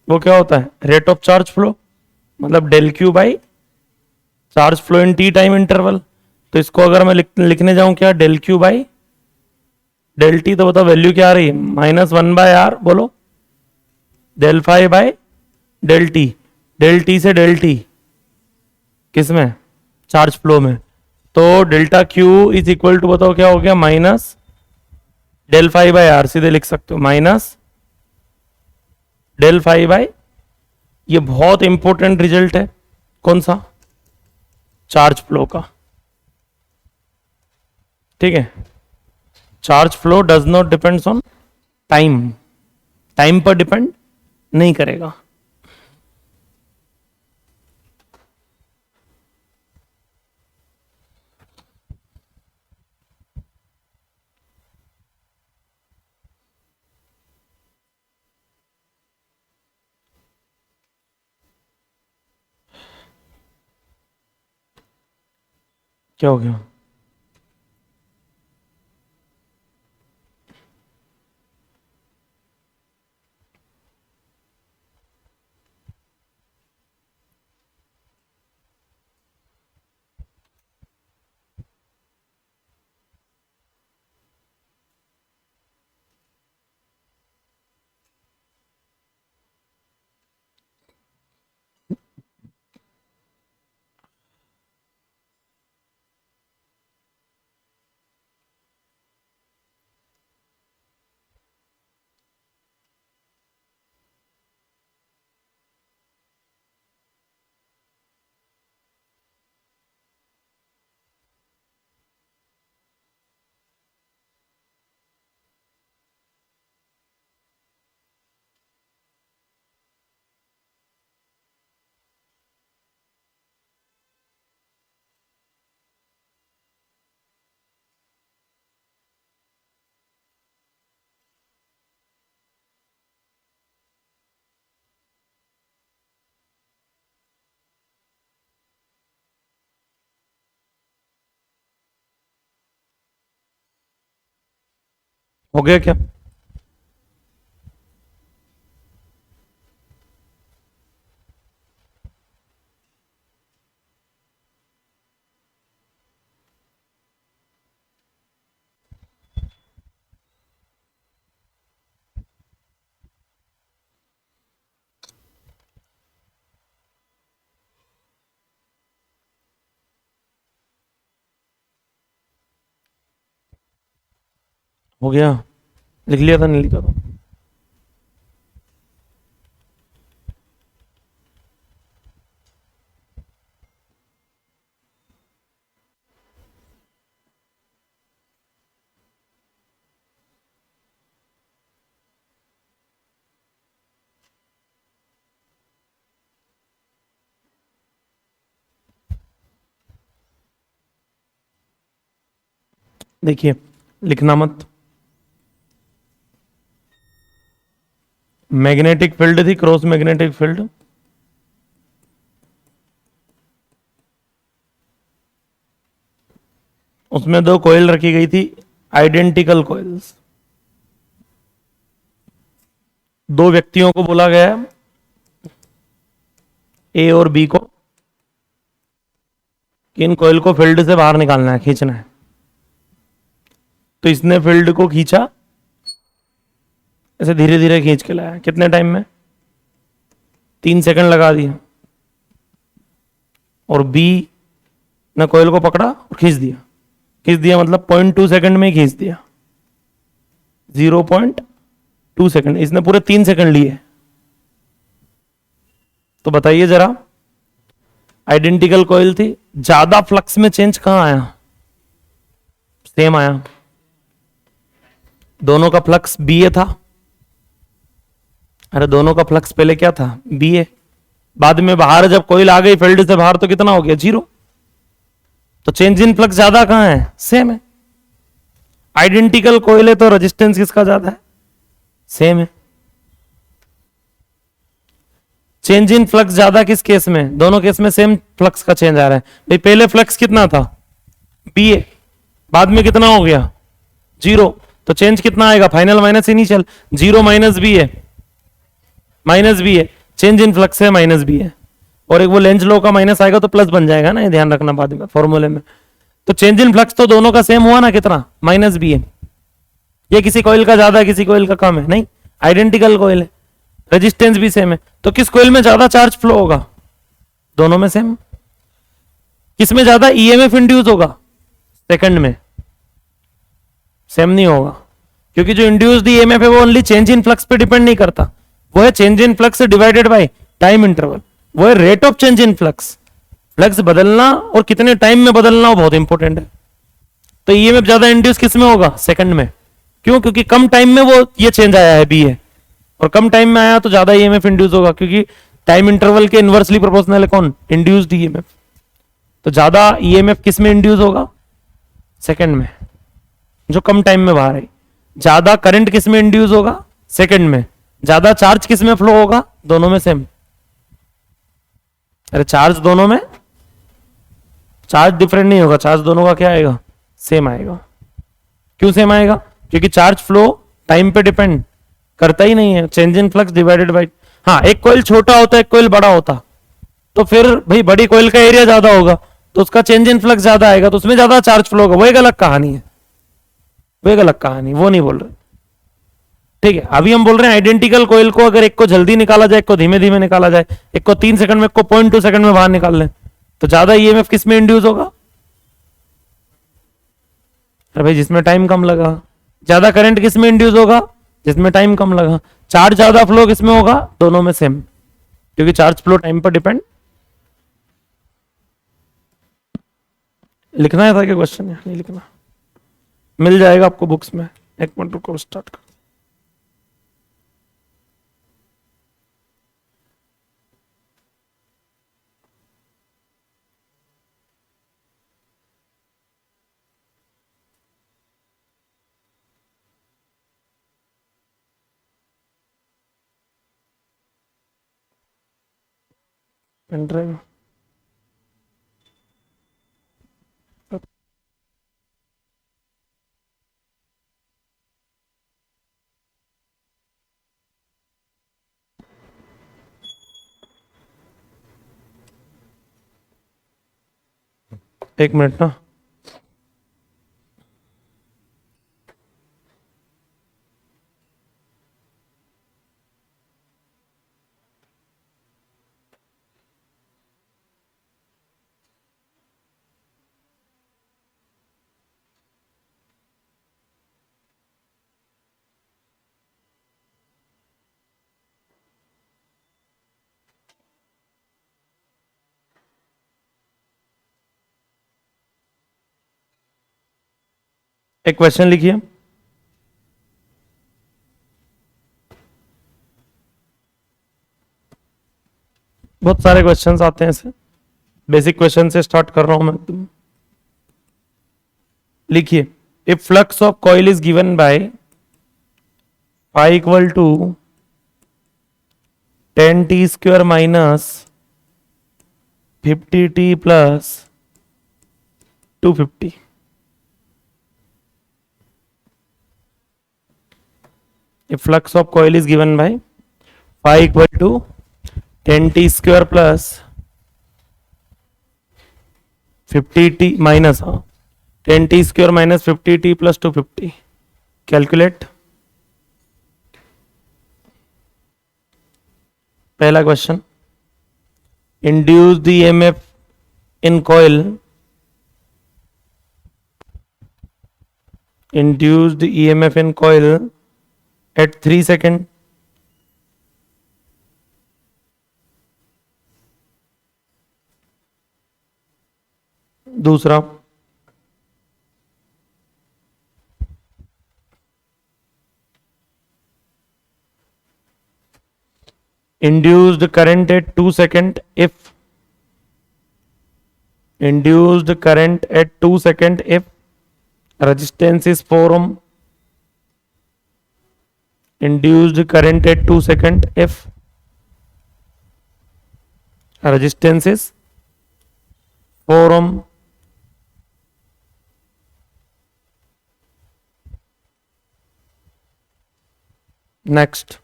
वो क्या होता है, रेट ऑफ चार्ज फ्लो, मतलब del q by charge flow in t time interval. तो इसको अगर मैं लिखने जाऊं क्या, del q by del T, तो बताओ वैल्यू क्या आ रही है, माइनस वन बाय आर बोलो del phi by del t. Del t से डेल टी किसमें, चार्ज फ्लो में. तो delta q is equal to बताओ क्या हो गया, minus del phi by are. सीधे लिख सकते हो माइनस डेल फाई बाई. ये बहुत इंपॉर्टेंट रिजल्ट है, कौन सा, चार्ज फ्लो का. ठीक है, charge flow does not depends on time. Time पर डिपेंड नहीं करेगा. क्या हो गया, हो गया क्या? हो गया? लिख लिया था, नहीं लिखा था? देखिए, लिखना मत। मैग्नेटिक फील्ड थी, क्रॉस मैग्नेटिक फील्ड। उसमें दो कोयल रखी गई थी, आइडेंटिकल कोयल्स। दो व्यक्तियों को बोला गया, ए और बी को, कि इन कोयल को फील्ड से बाहर निकालना है, खींचना है। तो इसने फील्ड को खींचा, ऐसे धीरे धीरे खींच के लाया। कितने टाइम में? 3 सेकंड लगा दिया। और बी ने कोयल को पकड़ा और खींच दिया। खींच दिया मतलब 0.2 सेकंड में ही खींच दिया। 0.2 सेकंड, इसने पूरे 3 सेकंड लिए। तो बताइए जरा, आइडेंटिकल कॉइल थी, ज्यादा फ्लक्स में चेंज कहां आया? सेम आया। दोनों का फ्लक्स बी ए था। अरे दोनों का फ्लक्स पहले क्या था? बी ए। बाद में बाहर जब कॉइल आ गई फील्ड से बाहर, तो कितना हो गया? 0। तो चेंज इन फ्लक्स ज्यादा कहां है? सेम है। आइडेंटिकल कॉइल है तो रेजिस्टेंस किसका ज्यादा है? सेम है। चेंज इन फ्लक्स ज्यादा किस केस में? दोनों केस में सेम फ्लक्स का चेंज आ रहा है। भाई पहले फ्लक्स कितना था? बी ए। बाद में कितना हो गया? 0। तो चेंज कितना आएगा? Final minus initial. 0 minus B है, माइनस बी है। चेंज इन फ्लक्स है, माइनस बी है। और एक वो लेंज लॉ का माइनस आएगा तो प्लस बन जाएगा ना, ये ध्यान रखना बाद में फॉर्मूले में। तो चेंज इन फ्लक्स तो दोनों का सेम हुआ ना, कितना? माइनस बी है। ये किसी कॉइल का ज्यादा है, किसी कॉइल का कम है? नहीं, आइडेंटिकल कॉइल है। रेजिस्टेंस भी सेम है। तो किस कॉइल में ज्यादा चार्ज फ्लो होगा? दोनों में सेम। किसमें ज्यादा ईएमएफ इंड्यूस होगा? सेकंड में। सेम नहीं होगा, क्योंकि जो इंड्यूस्ड ईएमएफ है वो ओनली चेंज इन फ्लक्स पे डिपेंड नहीं करता। वो है change in flux divided by time interval. वो है rate of change in flux. Flux बदलना और कितने टाइम में बदलना वो बहुत इंपॉर्टेंट है। तो ईएमएफ ज्यादा इंड्यूस किस में होगा? सेकंड में। क्यों? क्योंकि कम टाइम में वो ये चेंज आया है, बी है, और कम टाइम में आया तो ज्यादा ईएमएफ इंड्यूस होगा, क्योंकि टाइम इंटरवल के इनवर्सली प्रोपोर्शनल है कौन? Induced EMF. तो ज्यादा ईएमएफ किस में इंड्यूस होगा? सेकंड में, जो कम टाइम में बाहर है। ज्यादा करंट किस में इंड्यूस होगा? सेकंड में। ज्यादा चार्ज किस में फ्लो होगा? दोनों में सेम। अरे चार्ज दोनों में, चार्ज डिफरेंट नहीं होगा, चार्ज दोनों का क्या आएगा? सेम आएगा। क्यों सेम आएगा? क्योंकि चार्ज फ्लो टाइम पे डिपेंड करता ही नहीं है। Change in flux divided by, हाँ एक कोयल छोटा होता है, एक कोयल बड़ा होता, तो फिर भाई बड़ी कोयल का एरिया ज्यादा होगा तो उसका चेंज इन फ्लक्स ज्यादा आएगा, तो उसमें ज्यादा चार्ज फ्लो होगा। वो एक अलग कहानी है, वो एक अलग कहानी, वो नहीं बोल रहे। ठीक है, अभी हम बोल रहे हैं आइडेंटिकल कोयल को अगर एक को जल्दी निकाला जाए, एक को धीमे धीमे निकाला जाए, एक को 3 सेकंड में, एक को 0.2 सेकंड में बाहर निकाल लें, तो ज्यादा ईएमएफ किस में इंड्यूस होगा? अरे भाई जिसमें टाइम कम लगा। ज्यादा करंट किस में इंड्यूस होगा? जिसमें टाइम कम लगा। चार्ज ज्यादा फ्लो किस में होगा? दोनों में सेम, क्योंकि चार्ज फ्लो टाइम पर डिपेंड। लिखना है था क्या क्वेश्चन? नहीं लिखना, मिल जाएगा आपको बुक्स में। एक मिनट रुको, स्टार्ट कर। पेन ड्राइव एक मिनट ना। एक क्वेश्चन लिखिए। बहुत सारे क्वेश्चंस आते हैं ऐसे, बेसिक क्वेश्चन से स्टार्ट कर रहा हूं मैं एकदम। लिखिए, if flux of coil is given by phi equal to 10t² minus 50t plus 250। if flux of coil is given by phi equal to 10t² plus 50t minus 10t² minus 50t plus 250, calculate। पहला question, induced EMF in coil, induced EMF in coil at 3 second। दूसरा, induced current at 2 second if induced current at 2 second if resistance is 4 ohm। induced current at 2 second if resistance is 4 ohm। next,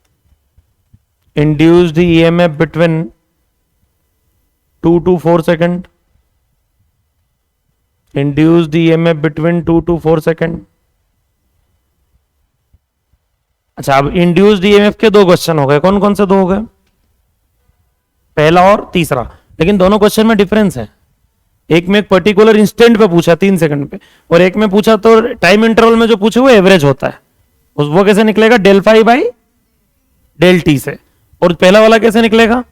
induced EMF between 2 to 4 second, induced EMF between 2 to 4 second। अच्छा, अब induced EMF के दो question हो गए, कौन कौन से दो हो गए? पहला और तीसरा, लेकिन दोनों क्वेश्चन में डिफरेंस है। एक में एक पर्टिकुलर इंस्टेंट पे पूछा 3 सेकंड पे, और एक में पूछा तो टाइम इंटरवल में जो पूछे वो एवरेज होता है। वो कैसे निकलेगा? Del phi by del t से। और पहला वाला कैसे निकलेगा?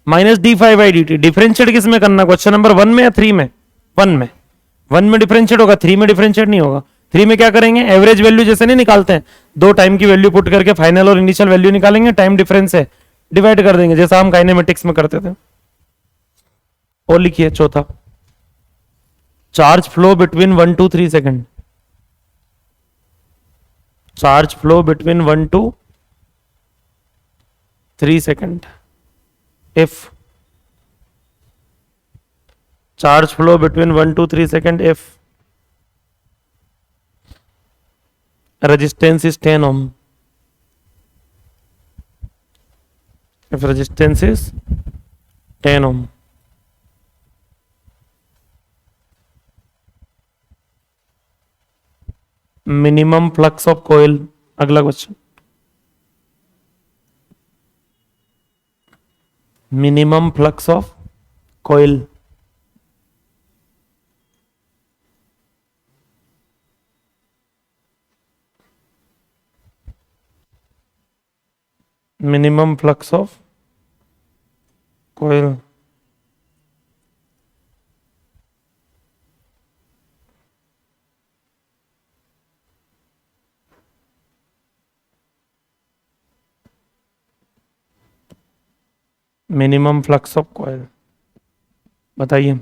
Minus d phi by D t. Differentiate किस में करना? क्वेश्चन नंबर 1 में या 3 में? 1 में। 1 में डिफरेंशिएट होगा, 3 में डिफरेंशिएट नहीं होगा। 3 में क्या करेंगे? एवरेज वैल्यू जैसे नहीं निकालते हैं, दो टाइम की वैल्यू पुट करके फाइनल और इनिशियल वैल्यू निकालेंगे, टाइम डिफरेंस से डिवाइड कर देंगे, जैसा हम काइनेमेटिक्स में करते थे। और लिखिए चौथा, charge flow between 1 to 3 second. Charge flow between 1 to 3 second if charge flow between 1 to 3 second if resistance is 10 ohm। if resistance is 10 ohm। Minimum flux of coil. अगला question, minimum flux of coil. Minimum flux of coil. Minimum flux of coil बताइए।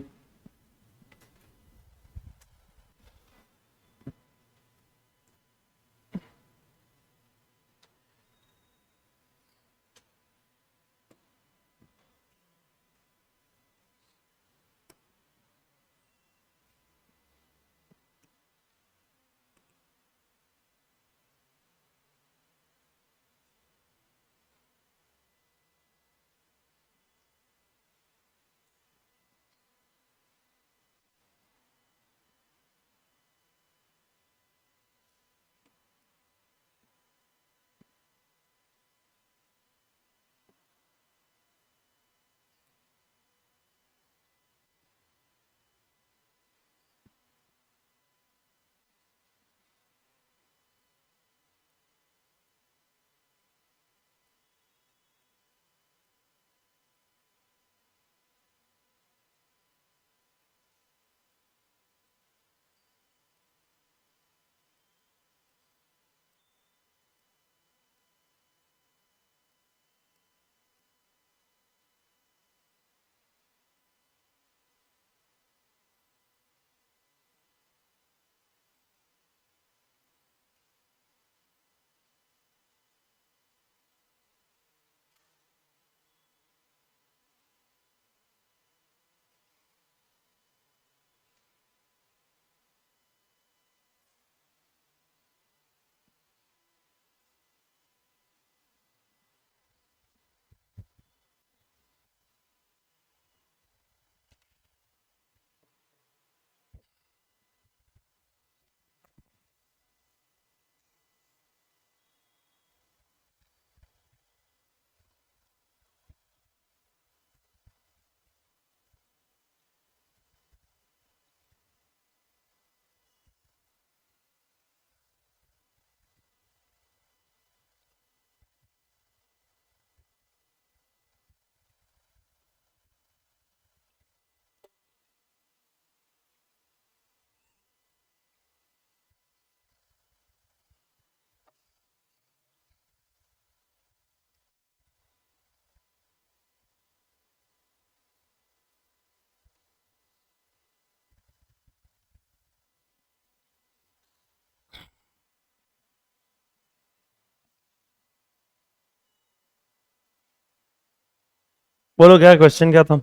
बोलो क्या question क्या था?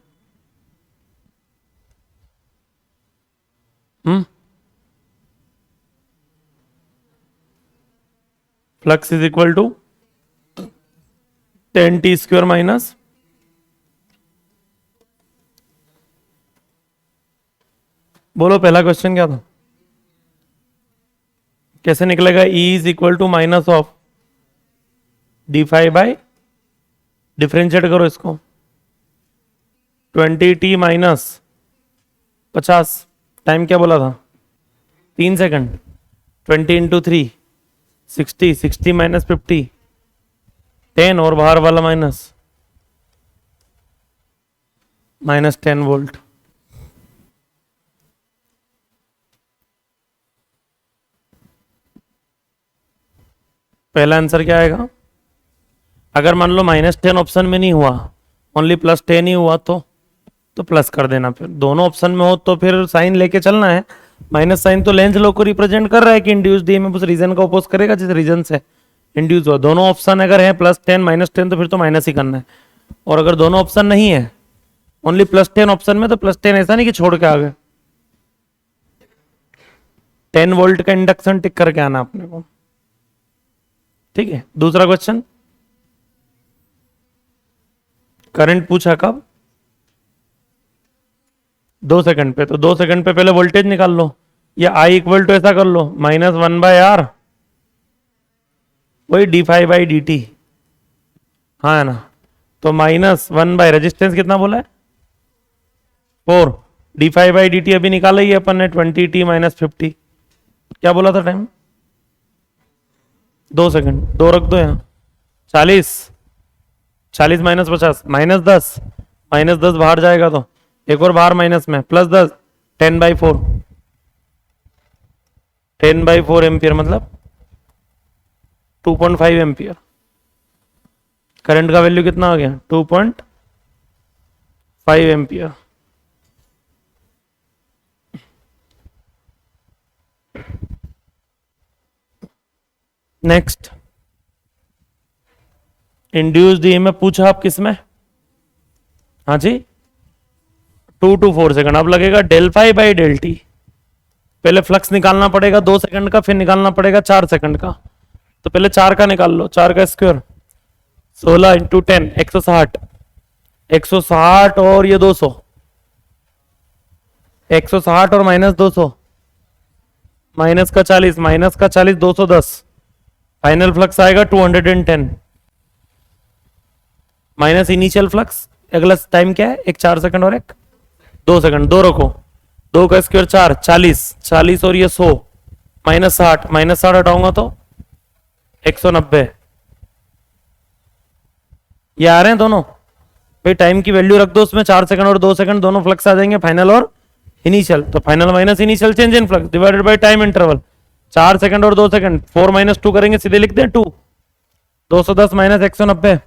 Flux is equal to 10t² minus, बोलो पहला question क्या था? कैसे निकलेगा? E is equal to minus of d5 by, differentiate करो इसको, 20t माइनस 50, टाइम क्या बोला था? 3 सेकंड, 20 इंटू 3 60, 60 माइनस 50 10, और बाहर वाला माइनस 10 वोल्ट। पहला आंसर क्या आएगा? अगर मान लो -10 ऑप्शन में नहीं हुआ, ओनली +10 ही हुआ तो प्लस कर देना। फिर दोनों ऑप्शन में हो तो फिर साइन लेके चलना है। माइनस साइन तो लेंज लॉ को रिप्रेजेंट कर रहा है कि इंड्यूस डी में उस रीजन का अपोज करेगा जिस रीजन से इंड्यूस हुआ। दोनों ऑप्शन अगर है +10 -10 तो फिर तो माइनस ही करना है। और अगर दोनों ऑप्शन नहीं है, ओनली +10 ऑप्शन में, तो +10 ऐसा नहीं कि छोड़ के आ गए, 10 वोल्ट का इंडक्शन टिक करके आना अपने को। ठीक है, दूसरा क्वेश्चन, करंट पूछा कब? 2 सेकंड पे। तो 2 सेकंड पे पहले वोल्टेज निकाल लो, या I इक्वल टू ऐसा कर लो -1/R, वही d5/dt, हाँ है ना। तो -1 रेजिस्टेंस कितना बोला है? 4, d5/dt अभी निकाला ही अपन ने, 20t माइनस 50, क्या बोला था टाइम? 2 सेकंड, 2 रख दो यहाँ, 40, 40 माइनस 50 -10, -10 बाहर जाएगा तो एक और बाहर माइनस में, +10, 10/4, 10/4 एम्पियर, मतलब 2.5 एम्पियर। करंट का वैल्यू कितना आ गया? 2.5 एम्पियर। नेक्स्ट, इंड्यूस्ड ईएमएफ पूछा आप किस में? हाँ जी, 2 to 4 सेकंड। अब लगेगा del∅/del_t। पहले फ्लक्स निकालना पड़ेगा 2 सेकंड का, फिर निकालना पड़ेगा 4 सेकंड का। तो पहले 4 का निकाल लो, 4 का स्क्वायर 16 इंटू 10, 160, 160 और ये 200, 160 और -200, माइनस का 40, 210, फाइनल फ्लक्स आएगा 210 माइनस इनिशियल फ्लक्स। अगला टाइम क्या है? एक 4 सेकंड और एक 2 सेकंड, 2 रखो, 2 का स्क्वायर 4, 40, 40 और ये 100, -60 हटाऊंगा तो 190। ये आ रहे हैं दोनों भाई, टाइम की वैल्यू रख दो उसमें, 4 सेकंड और 2 सेकंड दोनों फ्लक्स आ जाएंगे, फाइनल और इनिशियल। तो final minus initial change in flux divided by time interval, 4 second और 2 सेकंड, 4 - 2 करेंगे, सीधे लिख दें 2, 210 माइनस 190,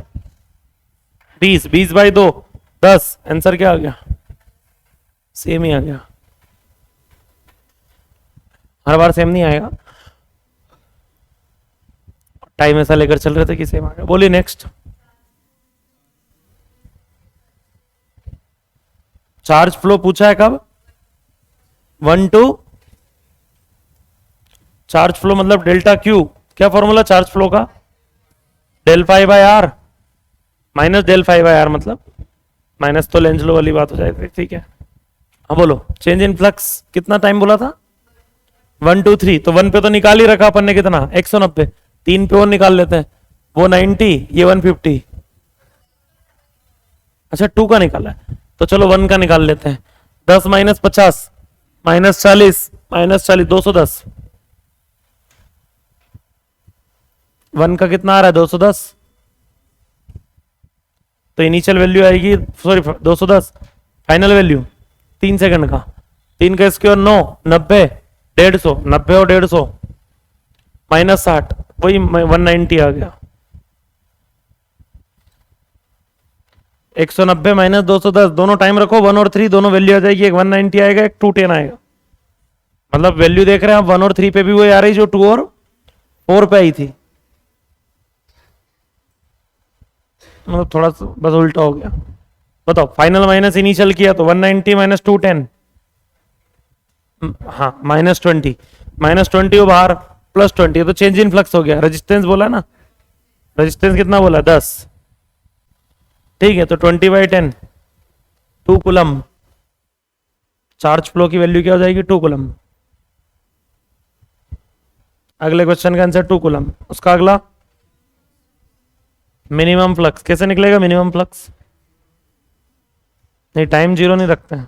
20, 20/2 10। आंसर क्या आ गया? सेम ही आ गया। हर बार सेम नहीं आएगा, टाइम ऐसा लेकर चल रहे थे कि सेम आ गया। बोलिए नेक्स्ट। चार्ज फ्लो पूछा है कब? 1 to, चार्ज फ्लो मतलब ΔQ। क्या फॉर्मूला चार्ज फ्लो का? del∅/R माइनस del∅/R, मतलब माइनस तो लेंज लो वाली बात हो जाएगी। ठीक है, अब बोलो चेंज इन फ्लक्स कितना टाइम बोला था? 1 2 3, तो 1 पे तो निकाल ही रखा अपन ने, कितना? 190, 3 पे और निकाल लेते हैं, वो 90, ये 150। अच्छा 2 का निकाला है, तो चलो 1 का निकाल लेते हैं। 10 माइनस 50 -40, -40, 210। 1 का कितना आ रहा है? 210। तो इनिशियल वैल्यू आएगी, सॉरी 210, फाइनल वैल्यू 3 सेकंड का, 3 का स्क्वायर 9, 90, 150, 90 और 150 -60, वही 190 आ गया। 190 माइनस 210, दोनों टाइम रखो, 1 और 3 दोनों वैल्यू आ जाएगी, एक 190 आएगा, एक 210 आएगा। मतलब वैल्यू देख रहे हैं आप, 1 और 3 पे भी वही आ रही जो 2 और 4 पे आई थी। मतलब थोड़ा सा बस उल्टा हो गया। बताओ, फाइनल माइनस इनिशियल किया तो 190 माइनस 210, हाँ -20, -20 वो बाहर, +20, तो चेंज इन फ्लक्स हो गया। रेजिस्टेंस बोला ना, रेजिस्टेंस कितना बोला, 10, ठीक है, तो 20/10, 2 कूलम। चार्ज फ्लो की वैल्यू क्या हो जाएगी, 2 कूलम। अगले क्वेश्चन का आंसर 2 कूलम। उसका अगला, मिनिमम फ्लक्स कैसे निकलेगा, मिनिमम फ्लक्स नहीं, टाइम जीरो नहीं रखते हैं,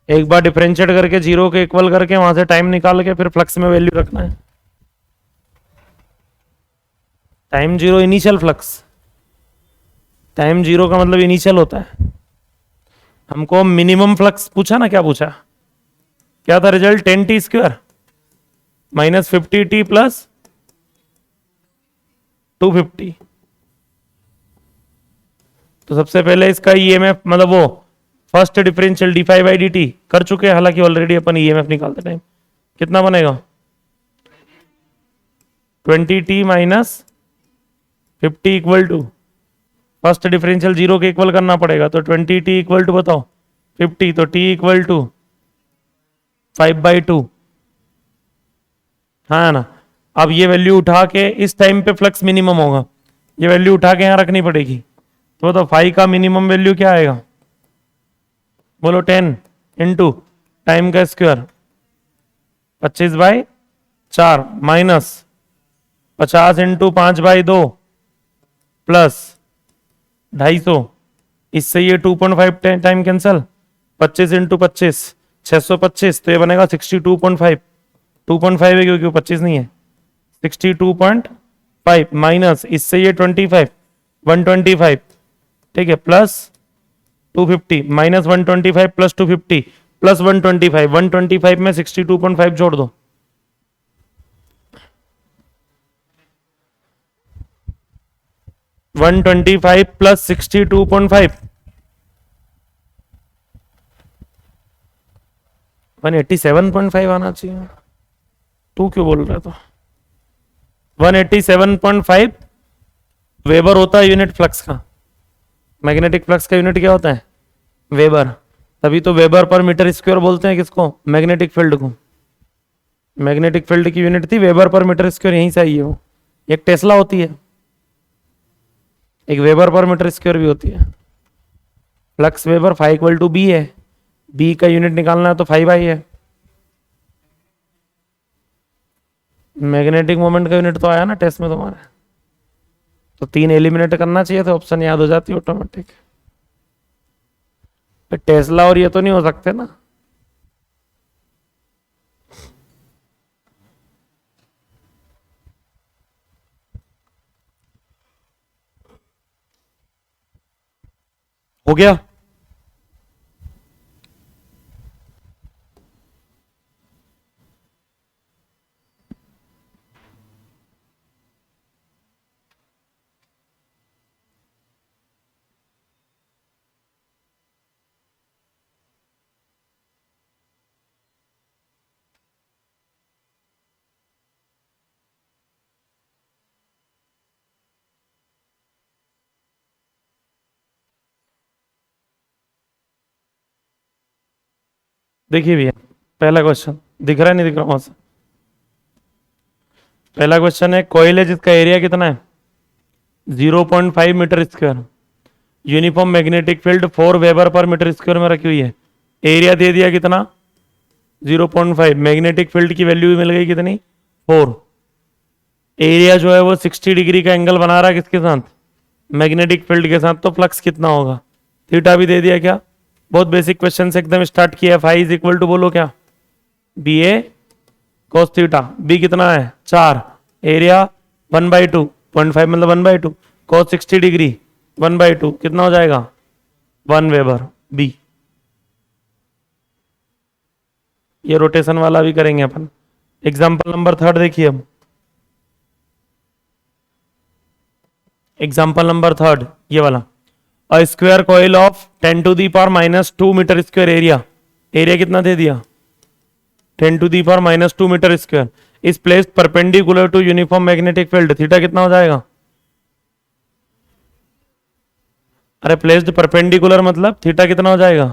एक बार डिफरेंशिएट करके जीरो के इक्वल करके वहां से टाइम निकाल के फिर फ्लक्स में वैल्यू रखना है। Time zero initial flux, time zero का मतलब इनिशियल होता है। हमको मिनिमम फ्लक्स पूछा ना, क्या पूछा, क्या था रिजल्ट, 10t² -50t प्लस 250। तो सबसे पहले इसका ईएमएफ मतलब वो फर्स्ट डिफरेंशियल d5/dt कर चुके हैं, हालांकि ऑलरेडी अपन ईएमएफ निकालते टाइम कितना बनेगा, 20t minus 50 equal to first differential zero के इक्वल करना पड़ेगा, तो 20t इक्वल टू बताओ 50, तो t इक्वल टू 5/2, हाँ ना। अब ये वैल्यू उठा के इस टाइम पे फ्लक्स मिनिमम होगा, ये वैल्यू उठा के यहां रखनी पड़ेगी, तो बताओ फाई का मिनिमम वैल्यू क्या आएगा, बोलो 10 इंटू टाइम का स्क्वायर 25/4 माइनस 50 इंटू 5/2 प्लस 250, इससे ये 2.5 टाइम कैंसल, 25 इंटू 25 625, तो ये बनेगा 62.5, 2.5 है क्योंकि 25 नहीं है, 62.5 माइनस इससे ये 25 125, ठीक है, प्लस 250 माइनस 125 प्लस 250 प्लस 125, 125 में 62.5 जोड़ दो, वन 125 प्लस 62.5 187.5 आना चाहिए, तू क्यों बोल रहा है, तो 187.5 वेबर होता है यूनिट फ्लक्स का। मैग्नेटिक फ्लक्स का यूनिट क्या होता है, वेबर, तभी तो वेबर पर मीटर स्क्वायर बोलते हैं किसको, मैग्नेटिक फील्ड को। मैग्नेटिक फील्ड की यूनिट थी वेबर पर मीटर स्क्वायर, यहीं से आई है वो। एक टेस्ला होती है, एक वेबर पर मीटर स्क्वायर भी होती है। Flux weber phi equal to B है, बी का यूनिट निकालना है तो 5I है। मैग्नेटिक मोमेंट का यूनिट तो आया ना टेस्ट में तुम्हारे, तो 3 एलिमिनेट करना चाहिए तो ऑप्शन याद हो जाती है ऑटोमेटिक। टेस्ला और ये तो नहीं हो सकते ना, हो गया। देखिए भैया, पहला क्वेश्चन दिख रहा है, नहीं दिख रहा वहां से, पहला क्वेश्चन है कोयल है जिसका एरिया कितना है 0.5 metre square, uniform magnetic field 4 weber per metre square में रखी हुई है, एरिया दे दिया कितना 0.5, मैग्नेटिक फील्ड की वैल्यू भी मिल गई कितनी 4, एरिया जो है वो 60 डिग्री का एंगल बना रहा है किसके साथ, मैग्नेटिक फील्ड के साथ, तो फ्लक्स कितना होगा, थीटा भी दे दिया। क्या बहुत बेसिक क्वेश्चन से एकदम स्टार्ट किया, फाई इज इक्वल टू बोलो क्या, बी ए cos थीटा, बी कितना है 4, एरिया 1/2, 0.5 मतलब 1/2, cos 60 डिग्री 1/2 कितना हो जाएगा 1 वेबर, बी। ये रोटेशन वाला भी करेंगे अपन। एग्जाम्पल नंबर 3 देखिए अब, एग्जाम्पल नंबर 3 ये वाला, a square coil of 10 to the power -2 metre square area, area कितना दे दिया 10 to the power -2 metre square, इस place perpendicular to uniform magnetic field, theta कितना हो जाएगा अरे प्लेस्ड परपेंडिकुलर मतलब थीटा कितना हो जाएगा?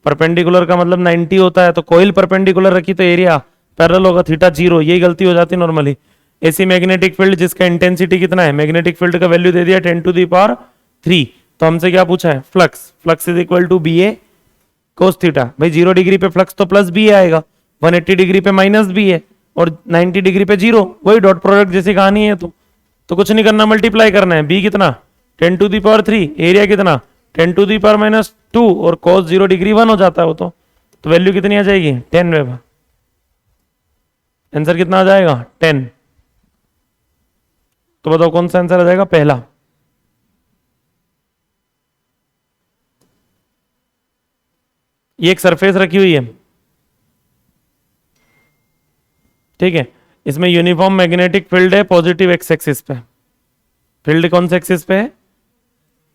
परपेंडिकुलर का मतलब 90 होता है, तो कोइल परपेंडिकुलर रखी तो एरिया पैरेलल होगा, थीटा 0। यही गलती हो जाती है नॉर्मली। ऐसी मैग्नेटिक फील्ड जिसका इंटेंसिटी कितना है, मैग्नेटिक फील्ड का वैल्यू दे दिया 10⁻3। तो हमसे क्या पूछा है? Flux. Flux is equal to B A cos theta. भाई 0 डिग्री पे फ्लक्स तो प्लस बी आएगा, 180 डिग्री पे माइनस बी है, और 90 डिग्री पे 0। वही डॉट प्रोडक्ट जैसी कहानी है। तो कुछ नहीं करना, मल्टीप्लाई करना है। बी कितना? 10⁻3। एरिया कितना? 10⁻2, और cos 0 डिग्री 1 हो जाता है वो तो वैल्यू कितनी आ जाएगी? 10 वेबर। आंसर कितना आ जाएगा? 10। तो बताओ कौन सा आंसर आ जाएगा? पहला। ये एक सरफेस रखी हुई है, ठीक है। इसमें यूनिफॉर्म मैग्नेटिक फील्ड है पॉजिटिव एक्स एक्सिस पे। फील्ड कौन से एक्सिस पे है?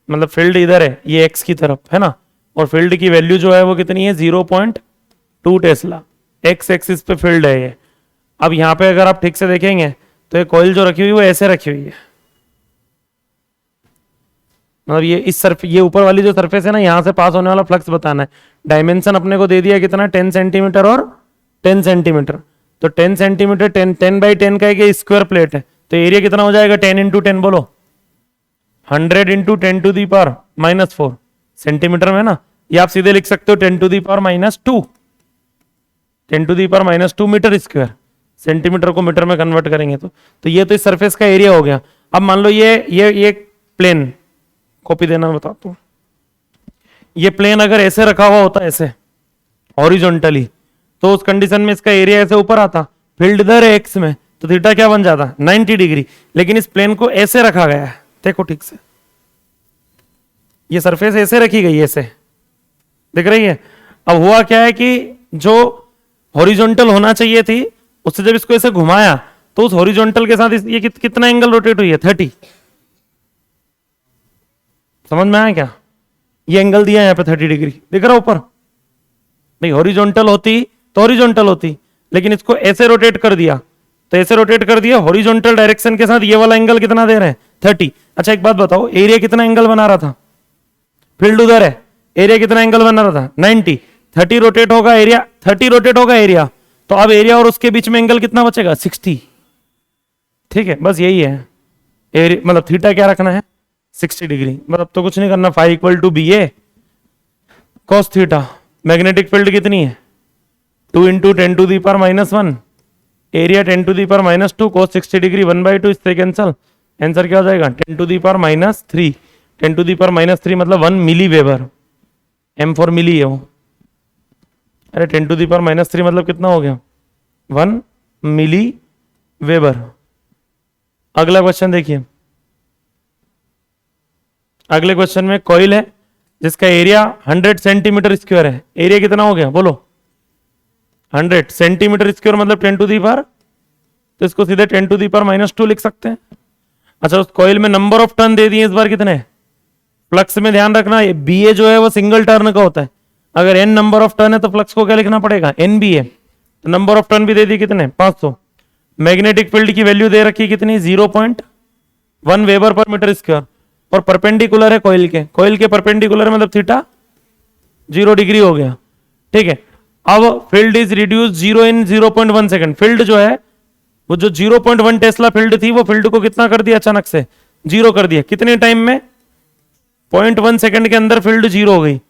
मतलब फील्ड इधर है, ये एक्स की तरफ है ना, और फील्ड की वैल्यू जो है वो कितनी है? 0.2 टेस्ला। एक्स एक्सिस पे फील्ड है ये। अब यहां पे अगर आप ठीक से देखेंगे तो ये कॉइल जो रखी हुई है वो ऐसे रखी हुई है, मतलब ये ऊपर वाली जो सरफेस है ना, यहां से पास होने वाला फ्लक्स बताना है। डायमेंशन अपने को दे दिया कितना? 10 सेंटीमीटर और 10 सेंटीमीटर। तो 10 सेंटीमीटर 10 का एक स्क्वायर प्लेट है, तो एरिया कितना हो जाएगा? 10 इंटू 10 बोलो, 100 इंटू 10⁻⁻4 सेंटीमीटर में ना। ये आप सीधे लिख सकते हो 10⁻², 10⁻² मीटर स्क्वायर। सेंटीमीटर को मीटर में कन्वर्ट करेंगे तो ये तो इस सरफेस का एरिया हो गया। अब मान लो ये प्लेन, कॉपी देना बताता हूं। ये प्लेन अगर ऐसे रखा हुआ होता, ऐसे हॉरिजॉन्टली, तो उस कंडीशन में इसका एरिया ऐसे ऊपर आता, फील्ड इधर है एक्स में, तो थीटा क्या बन जाता? 90 डिग्री। लेकिन इस प्लेन को ऐसे रखा गया है, देखो ठीक से, ये सरफेस ऐसे रखी गई है, ऐसे दिख रही है। अब हुआ क्या है कि जो हॉरिजॉन्टल होना चाहिए थी, उससे जब इसको ऐसे घुमाया तो उस हॉरिजॉन्टल के साथ ये कितना एंगल रोटेट हुई है? 30। समझ में आया क्या? ये एंगल दिया है यहाँ पे 30 डिग्री, दिख रहा ऊपर? भाई हॉरिजॉन्टल होती तो हॉरिजॉन्टल होती, लेकिन इसको ऐसे रोटेट कर दिया, तो ऐसे रोटेट कर दिया हॉरिजॉन्टल डायरेक्शन के साथ। ये वाला एंगल कितना दे रहे हैं? 30। अच्छा एक बात बताओ, एरिया कितना एंगल बना रहा था? फील्ड उधर है, एरिया कितना एंगल बना रहा था? 90। 30 रोटेट होगा एरिया, 30 रोटेट होगा एरिया, तो अब एरिया और उसके बीच में एंगल कितना बचेगा? 60। ठीक है, बस यही है। एरिया मतलब थीटा क्या रखना है? 60 डिग्री। मतलब तो कुछ नहीं करना, phi equal to B A cos theta. Magnetic field कितनी है? 2 इंटू 10⁻⁻1। एरिया 10⁻2 cos 60 डिग्री 1/2, इससे कैंसल। आंसर क्या हो जाएगा? 10⁻3। 10⁻3 मतलब 1 मिली वेबर। एम फॉर मिली है वो। अरे 10⁻3 मतलब कितना हो गया? 1 मिली वेबर। अगला क्वेश्चन देखिए। अगले क्वेश्चन में कॉइल है जिसका एरिया 100 सेंटीमीटर स्क्वायर है। एरिया कितना हो गया बोलो? 100 सेंटीमीटर स्क्वायर मतलब 10 टू दी पावर, तो इसको सीधे 10⁻2 लिख सकते हैं। अच्छा, उस कॉइल में नंबर ऑफ टर्न दे दिए इस बार कितने? फ्लक्स में ध्यान रखना, ये बी ए जो है वो सिंगल टर्न का होता है। अगर एन नंबर ऑफ टर्न है तो फ्लक्स को क्या लिखना पड़ेगा? एन बी ए। तो नंबर ऑफ टर्न भी दे दी कितने? 500। मैग्नेटिक फील्ड की वैल्यू दे रखी कितनी? 0.1 वेबर पर मीटर स्क्वायर, और परपेंडिकुलर है कॉइल के परपेंडिकुलर मतलब थीटा 0 डिग्री हो गया। ठीक है, अब field is reduce 0 in 0.1 second. Field जो है वो जो 0.1 टेस्ला फील्ड थी, वो फील्ड को कितना कर दिया? अचानक से 0 कर दिया। कितने टाइम में? 0.1 सेकंड के अंदर फील्ड 0 हो गई,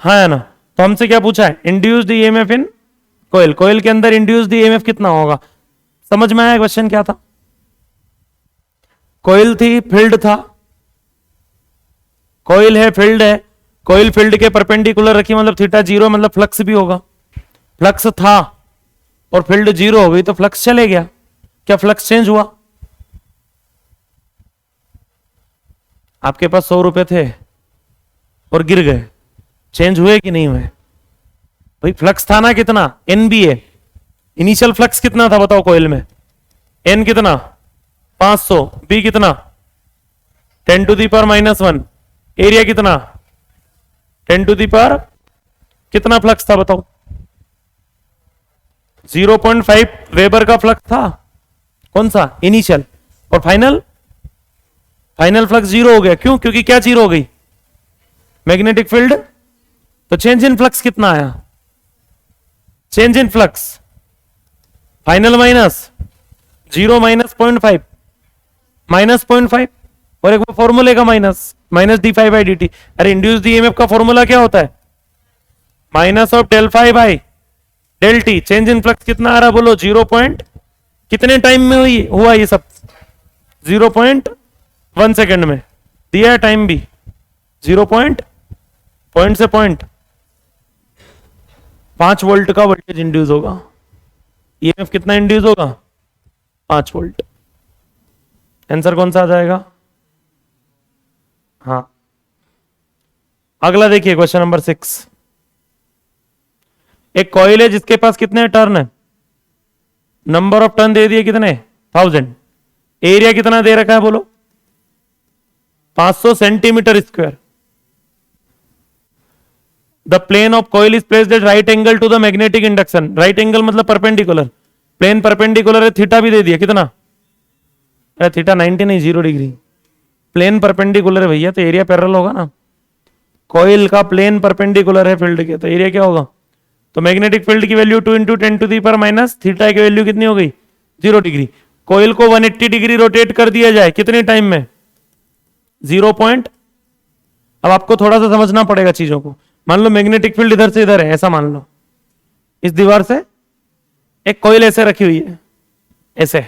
हाँ है ना। तो हमसे क्या पूछा है? Induced EMF in coil. Coil के अंदर इंड्यूस्ड ईएमएफ कितना होगा? समझ में आया क्वेश्चन क्या था? कॉइल थी, फील्ड था, कॉइल है, फील्ड है, कॉइल फील्ड के परपेंडिकुलर रखी मतलब थीटा 0, मतलब फ्लक्स भी होगा। फ्लक्स था और फील्ड 0 हो गई तो फ्लक्स चले गया। क्या फ्लक्स चेंज हुआ? आपके पास 100 रुपए थे और गिर गए, चेंज हुए कि नहीं हुए? भाई फ्लक्स था ना कितना? एन बी ए। इनिशियल फ्लक्स कितना था बताओ कॉइल में? एन कितना? 500। बी कितना? 10⁻⁻1। एरिया कितना? 10⁻, कितना फ्लक्स था बताओ? 0.5 वेबर का फ्लक्स था। कौन सा? इनिशियल। और फाइनल फाइनल फ्लक्स जीरो हो गया। क्यों? क्योंकि क्या जीरो हो गई? Magnetic field. तो चेंज इन फ्लक्स कितना आया? Change in flux final minus zero minus 0.5 minus 0.5 और एक वो फॉर्मूले का minus minus d five by D t. अरे इंड्यूस्ड ईएमएफ का फॉर्मूला क्या होता है? Minus of del five by del t. Change in flux कितना आ रहा बोलो? 0 पॉइंट कितने टाइम में हुआ ये सब? 0.1 सेकेंड में दिया है टाइम भी। 0 पॉइंट से पॉइंट 5 वोल्ट का वोल्टेज इंड्यूस होगा। ईएमएफ कितना इंड्यूस होगा? 5 वोल्ट। आंसर कौन सा आ जाएगा? हाँ। अगला देखिए क्वेश्चन नंबर 6। एक कॉइल है जिसके पास कितने टर्न है? नंबर ऑफ टर्न दे दिए कितने? 1000। एरिया कितना दे रखा है बोलो? 500 centimetre square. The plane of coil is placed at right angle to the magnetic induction. Right angle मतलब परपेंडिकुलर। प्लेन परपेंडिकुलर है, थीटा भी दे दिया। कितना? अरे थीटा 90 नहीं, 0 डिग्री। प्लेन परपेंडिकुलर है भैया, तो एरिया पैरेलल होगा ना। कॉइल का प्लेन परपेंडिकुलर है फील्ड के, तो एरिया क्या होगा? तो मैग्नेटिक फील्ड की वैल्यू 2 × 10⁻⁻, थीटा की वैल्यू कितनी हो गई? 0 डिग्री। कॉइल को 180 डिग्री रोटेट कर दिया जाए कितने टाइम में? 0 पॉइंट। अब आपको थोड़ा सा समझना पड़ेगा चीजों को। मान लो मैग्नेटिक फील्ड इधर से इधर है, ऐसा मान लो। इस दीवार से एक कॉइल ऐसे रखी हुई है, ऐसे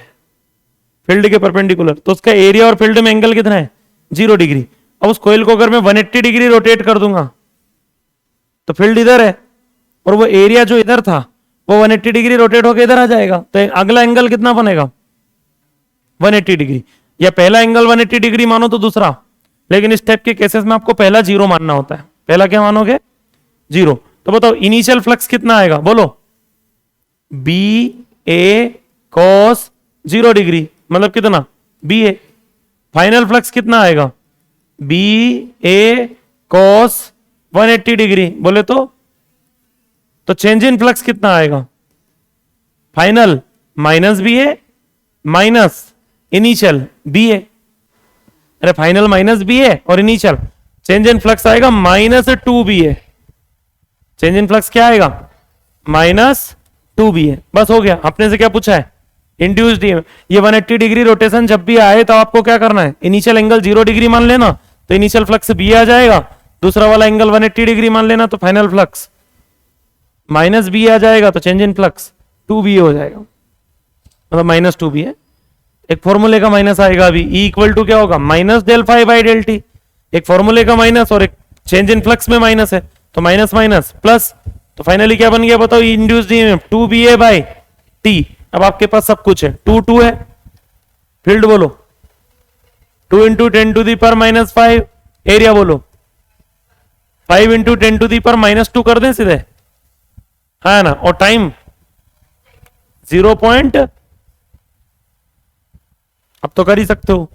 फील्ड के परपेंडिकुलर, तो उसका एरिया और फील्ड में एंगल कितना है? 0 डिग्री। अब उस कॉइल को अगर मैं 180 डिग्री रोटेट कर दूंगा तो फील्ड इधर है और वो एरिया जो इधर था वो 180 डिग्री रोटेट होकर इधर आ जाएगा। तो अगला एंगल कितना बनेगा? 180 डिग्री। या पहला एंगल 180 डिग्री मानो तो दूसरा, लेकिन इस टाइप के केसेस में आपको पहला 0 मानना होता है। पहला क्या मानोगे? 0। तो बताओ इनिशियल फ्लक्स कितना आएगा बोलो? बी ए कॉस 0 डिग्री मतलब कितना? बी ए। फाइनल फ्लक्स कितना आएगा? बी ए कॉस 180 डिग्री बोले तो चेंज इन फ्लक्स कितना आएगा? फाइनल माइनस बी ए माइनस इनिशियल बी ए। अरे फाइनल माइनस बी ए और इनिशियल, चेंज इन फ्लक्स आएगा -2 BA। चेंज इन फ्लक्स क्या आएगा? -2 BA। बस हो गया। अपने से क्या पूछा है? इंड्यूस्ड ये 180 डिग्री रोटेशन जब भी आए तो आपको क्या करना है? इनिशियल एंगल 0 डिग्री मान लेना, तो इनिशियल फ्लक्स बी आ जाएगा। दूसरा वाला एंगल 180 डिग्री मान लेना, तो फाइनल फ्लक्स -B आ जाएगा, तो चेंज इन फ्लक्स 2 BA हो जाएगा, मतलब -2 BA। एक फॉर्मूले का माइनस आएगा अभी। E इक्वल टू क्या होगा? Minus del five by del t. एक फॉर्मूले का माइनस और एक चेंज इन फ्लक्स में माइनस है, तो माइनस माइनस प्लस, तो फाइनली क्या बन गया बताओ? Induced EMF 2 BA by t. अब आपके पास सब कुछ है। 2 है, फील्ड बोलो 2 × 10⁻⁻5, एरिया बोलो 5 × 10⁻⁻2 कर दें सीधे, है ना। और टाइम 0 पॉइंट, अब तो कर ही सकते हो।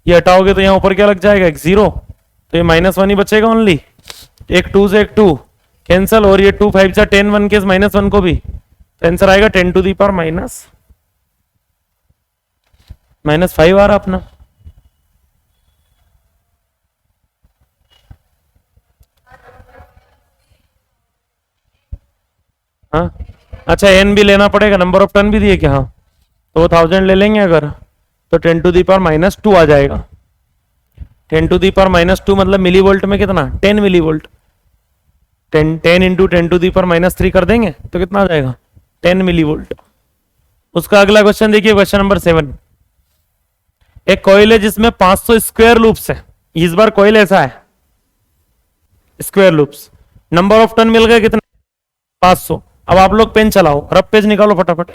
ये हटाओगे तो यहां ऊपर क्या लग जाएगा? एक 0, तो ये -1 ही बचेगा ओनली। एक 2 से एक 2 कैंसल, और ये 2 5 10 1 के -1 को भी, तो आंसर आएगा 10⁻⁻5 आ रहा अपना। हाँ अच्छा, एन भी लेना पड़ेगा, नंबर ऑफ टर्न भी दिए क्या? हाँ, तो वो 1000 ले लेंगे अगर, तो 10⁻⁻2 आ जाएगा। 10⁻⁻2 मतलब मिली वोल्ट में कितना? 10 मिली वोल्ट। 10 × 10⁻³ कर देंगे तो कितना आ जाएगा? 10 मिली वोल्ट। उसका अगला क्वेश्चन देखिए, क्वेश्चन नंबर 7। एक कॉइल है जिसमें 500 स्क्वायर लूप्स है। इस बार कॉइल ऐसा है, square loops. Number of turn मिल गए कितने? 500। अब आप लोग पेन चलाओ, रफ पेज निकालो फटाफट।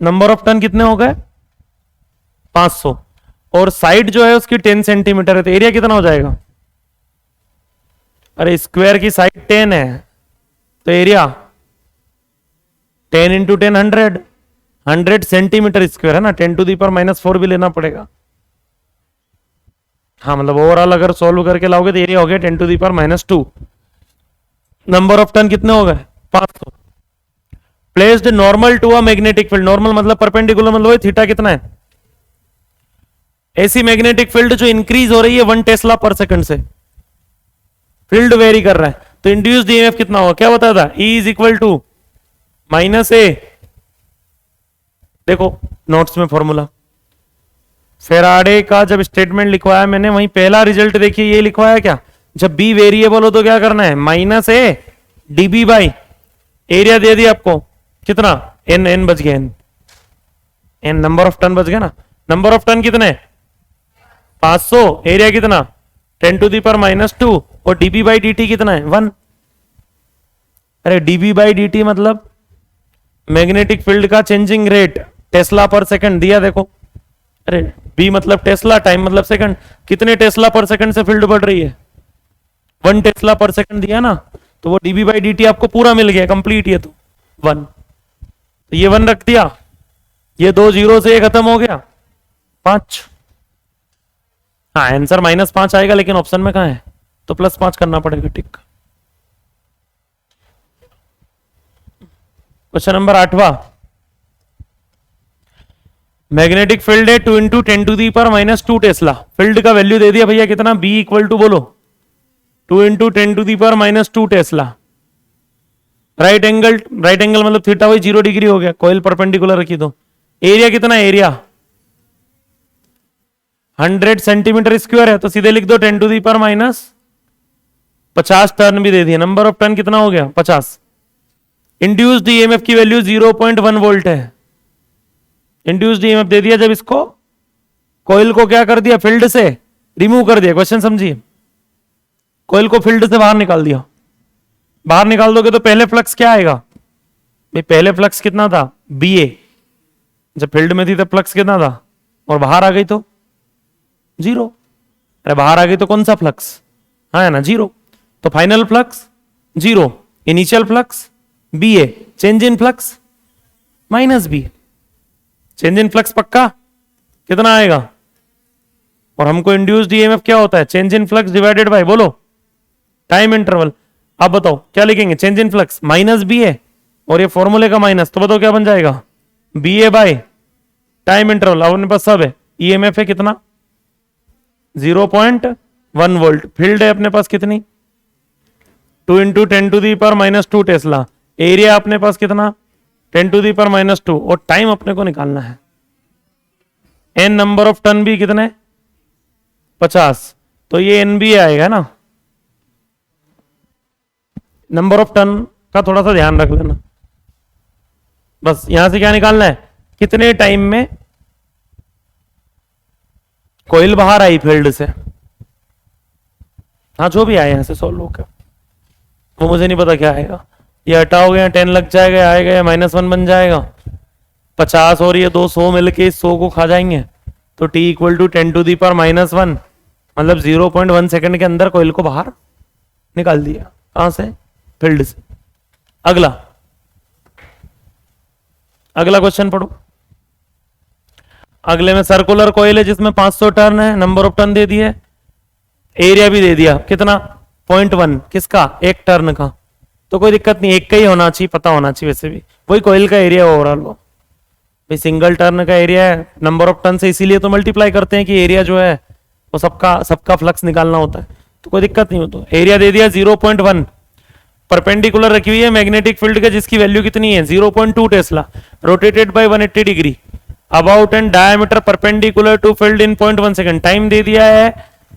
नंबर ऑफ टर्न कितने हो गए? 500। और साइड जो है उसकी 10 सेंटीमीटर है, तो एरिया कितना हो जाएगा? अरे स्क्वायर की साइड 10 है, तो एरिया 10 × 10 100 सेंटीमीटर स्क्वायर है ना। 10⁻⁻4 भी लेना पड़ेगा। हाँ मतलब ओवरऑल अगर सॉल्व करके लाओगे तो एरिया हो गया 10⁻²। नंबर ऑफ टर्न कितने हो गए? 500। Placed normal to a magnetic field, normal मतलब परपेंडिकुलर मतलब थीटा कितना है, ऐसी मैग्नेटिक फील्ड जो इंक्रीज हो रही है 1 टेस्ला पर सेकंड से, फील्ड वेरी कर रहा है, तो इंड्यूस्ड ईएमएफ कितना होगा, क्या बताया था, E is equal to minus A, देखो नोट्स में फॉर्मूला, फेराडे का जब स्टेटमेंट लिखवाया मैंने वहीं पहला रिजल्ट देखिए ये लिखवाया क्या, जब बी वेरिएबल हो तो क्या करना है, minus A dB by area दे दिया आपको कितना, एन, एन बच गया, एन नंबर ऑफ टन बच गया ना, नंबर ऑफ टन कितने 500, एरिया कितना 10 टू दी पावर -2 और डीबी बाई डी टी कितना है 1। अरे डीबी बाई डी टी मतलब मैग्नेटिक फील्ड का चेंजिंग रेट टेस्ला पर सेकंड दिया देखो, अरे बी मतलब टेस्ला, टाइम मतलब सेकंड, कितने टेस्ला पर सेकंड से फील्ड बढ़ रही है 1 टेस्ला पर सेकंड दिया ना, तो वो डीबी बाई डी टी आपको पूरा मिल गया कंप्लीट, ये तो 1, तो ये 1 रख दिया, ये 2 जीरो से ये खत्म हो गया 5, हाँ आंसर -5 आएगा लेकिन ऑप्शन में कहां है, तो +5 करना पड़ेगा, टिक। क्वेश्चन नंबर 8वां, मैग्नेटिक फील्ड है 2 into 10 to the power -2 tesla, field का वैल्यू दे दिया भैया कितना, बी इक्वल टू बोलो 2 into 10 to the power -2 tesla, right angle मतलब थीटा वही 0 डिग्री हो गया, कॉइल परपेंडिकुलर रखी तो एरिया कितना, एरिया 100 सेंटीमीटर स्क्वायर है, तो सीधे लिख दो 10 टू दी पावर -50 टर्न भी दे दिया, नंबर ऑफ टर्न कितना हो गया 50। इंड्यूस्ड ईएमएफ की वैल्यू 0.1 वोल्ट है, इंड्यूस्ड ईएमएफ दे दिया जब इसको कॉइल को क्या कर दिया, फील्ड से रिमूव कर दिया, क्वेश्चन समझिए, कॉइल को फील्ड से बाहर निकाल दिया, बाहर निकाल दोगे तो पहले फ्लक्स क्या आएगा भाई, पहले फ्लक्स कितना था बी ए, जब फील्ड में थी तब फ्लक्स कितना था, और बाहर आ गई तो 0, अरे बाहर आ गई तो कौन सा फ्लक्स, हाँ है ना 0, तो final flux 0, initial flux B A, change in flux -b, change in flux पक्का कितना आएगा, और हमको इंड्यूस्ड ईएमएफ क्या होता है, change in flux divided by बोलो टाइम इंटरवल, अब बताओ क्या लिखेंगे, चेंज इन फ्लक्स -b है और ये फॉर्मूले का माइनस, तो बताओ क्या बन जाएगा, B A by time interval, अब अपने पास सब है, ईएमएफ है कितना 0.1 वोल्ट, फील्ड है अपने पास कितनी 2 into 10 to the power -2 tesla, area अपने पास कितना 10 टू दी पावर -2 और टाइम अपने को निकालना है, एन नंबर ऑफ टन भी कितने 50, तो ये एन बी आएगा ना, नंबर ऑफ टन का थोड़ा सा ध्यान रख लेना, बस यहां से क्या निकालना है, कितने टाइम में कोयल बाहर आई फील्ड से, हाँ जो भी आए यहां से सोल्व होकर, वो मुझे नहीं पता क्या आएगा, ये हटाओगे 10 लग जाएगा, आएगा या -1 बन जाएगा, 50 और ये 200 मिलके इस 100 को खा जाएंगे, तो t equal to 10 to the power -1 मतलब 0.1 सेकंड के अंदर कोयल को बाहर निकाल दिया, कहां से, फील्ड से। अगला क्वेश्चन पढ़ो, अगले में सर्कुलर कोयल है जिसमें 500 टर्न है, नंबर ऑफ टर्न दे दिए, एरिया भी दे दिया कितना 0.1, किसका, एक टर्न का, तो कोई दिक्कत नहीं, एक का ही होना चाहिए, पता होना चाहिए, वैसे भी वही कोयल का एरिया ओवरऑल, वो भाई सिंगल टर्न का एरिया है, नंबर ऑफ टर्न से इसीलिए तो मल्टीप्लाई करते हैं कि एरिया जो है वो सबका फ्लक्स निकालना होता है, तो कोई दिक्कत नहीं हो, तो एरिया दे दिया 0.1, परपेंडिकुलर रखी हुई है मैग्नेटिक फील्ड के जिसकी वैल्यू कितनी है 0.2 tesla, rotated by 180 degree, about end diameter perpendicular to field in 0.1 second, time दे दिया है,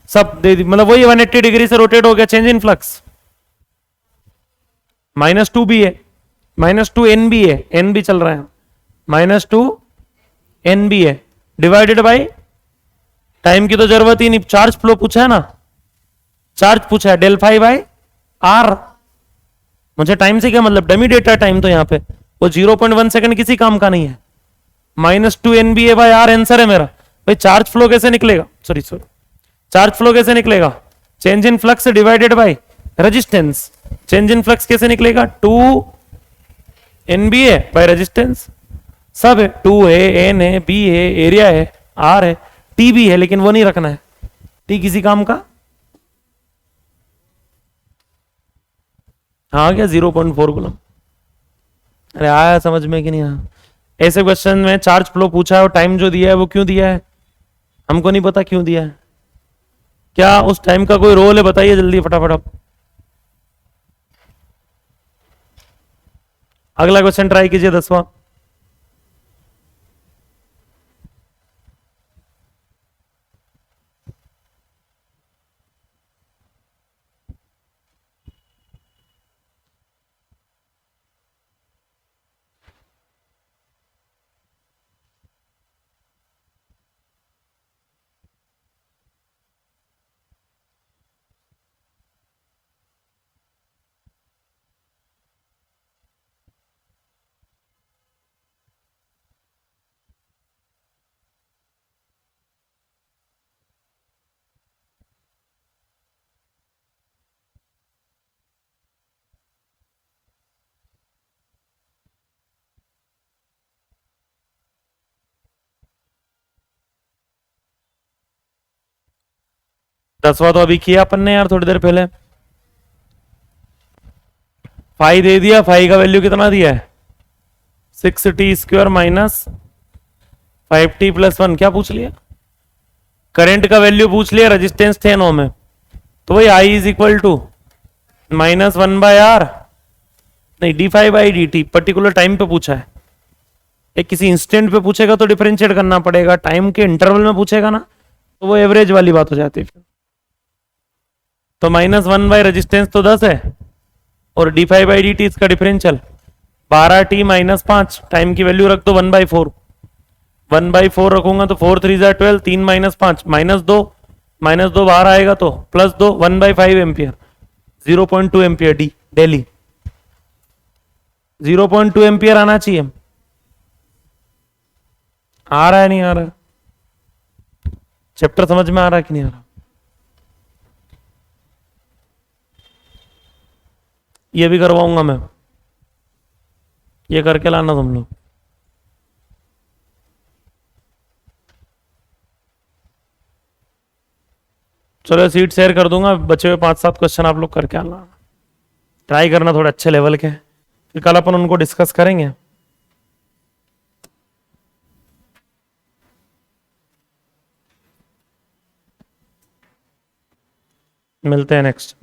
सब दे दी, मतलब वही 180 डिग्री से रोटेट हो गया, चेंज इन फ्लक्स -2 भी है, -2 एन भी है, एन भी चल रहा है, -2 एन भी है, डिवाइडेड बाय टाइम की तो जरूरत ही नहीं, चार्ज फ्लो पूछा है ना, चार्ज पूछा है डेल फाई बाय आर, मुझे टाइम से क्या मतलब, डमी डेटा टाइम, तो यहां पे वो 0.1 सेकंड किसी काम का नहीं है, -2 NBA बाय आर आंसर है मेरा। भाई चार्ज फ्लो कैसे निकलेगा, सॉरी चार्ज फ्लो कैसे निकलेगा, change in flux divided by resistance, change in flux कैसे निकलेगा 2 NBA बाय रेजिस्टेंस, सब है, 2 है, एन है, बी है, एरिया है, आर है, टी भी है लेकिन वो नहीं रखना है, टी किसी काम का, हाँ आ गया 0.4 कूलम, अरे आया समझ में कि नहीं आया? ऐसे क्वेश्चन में चार्ज फ्लो पूछा है और टाइम जो दिया है वो क्यों दिया है हमको नहीं पता क्यों दिया है। क्या उस टाइम का कोई रोल है? बताइए जल्दी फटाफट आप। अगला क्वेश्चन ट्राई कीजिए 10वां। दसवां तो अभी किया अपन ने यार थोड़ी देर पहले। फाइव दे दिया, फाइव का वैल्यू कितना दिया है 6t² माइनस 5t+1। क्या पूछ लिया? करंट का वैल्यू पूछ लिया, रेजिस्टेंस थे 9 में, तो वही I is equal to -1/R, नहीं d∅/dt। पर्टिकुलर टाइम पे पूछा है, एक किसी इंस्टेंट पे पूछेगा तो डिफरेंशिएट करना पड़ेगा, टाइम के इंटरवल में पूछेगा ना तो वो एवरेज वाली बात हो जाती है। तो -1 रेजिस्टेंस तो 10 है और d∅/dt इसका डिफरेंशियल 12t-5, टाइम की वैल्यू रख दो 1/4। 1/4 रखूंगा तो 4 3 12, 3 -5 -2 बाहर आएगा तो +2, 1/5 ampere, 0.2 ampere D daily, 0.2 ampere आना चाहिए। आ रहा है नहीं आ रहा? चैप्टर समझ में आ रहा है कि नहीं आ रहा? ये भी करवाऊंगा मैं, ये करके लाना तुम लोग। चलो सीट शेयर कर दूंगा, बचे हुए 5-7 क्वेश्चन आप लोग करके आना, ट्राई करना थोड़े अच्छे लेवल के, फिर कल अपन उनको डिस्कस करेंगे। मिलते हैं नेक्स्ट।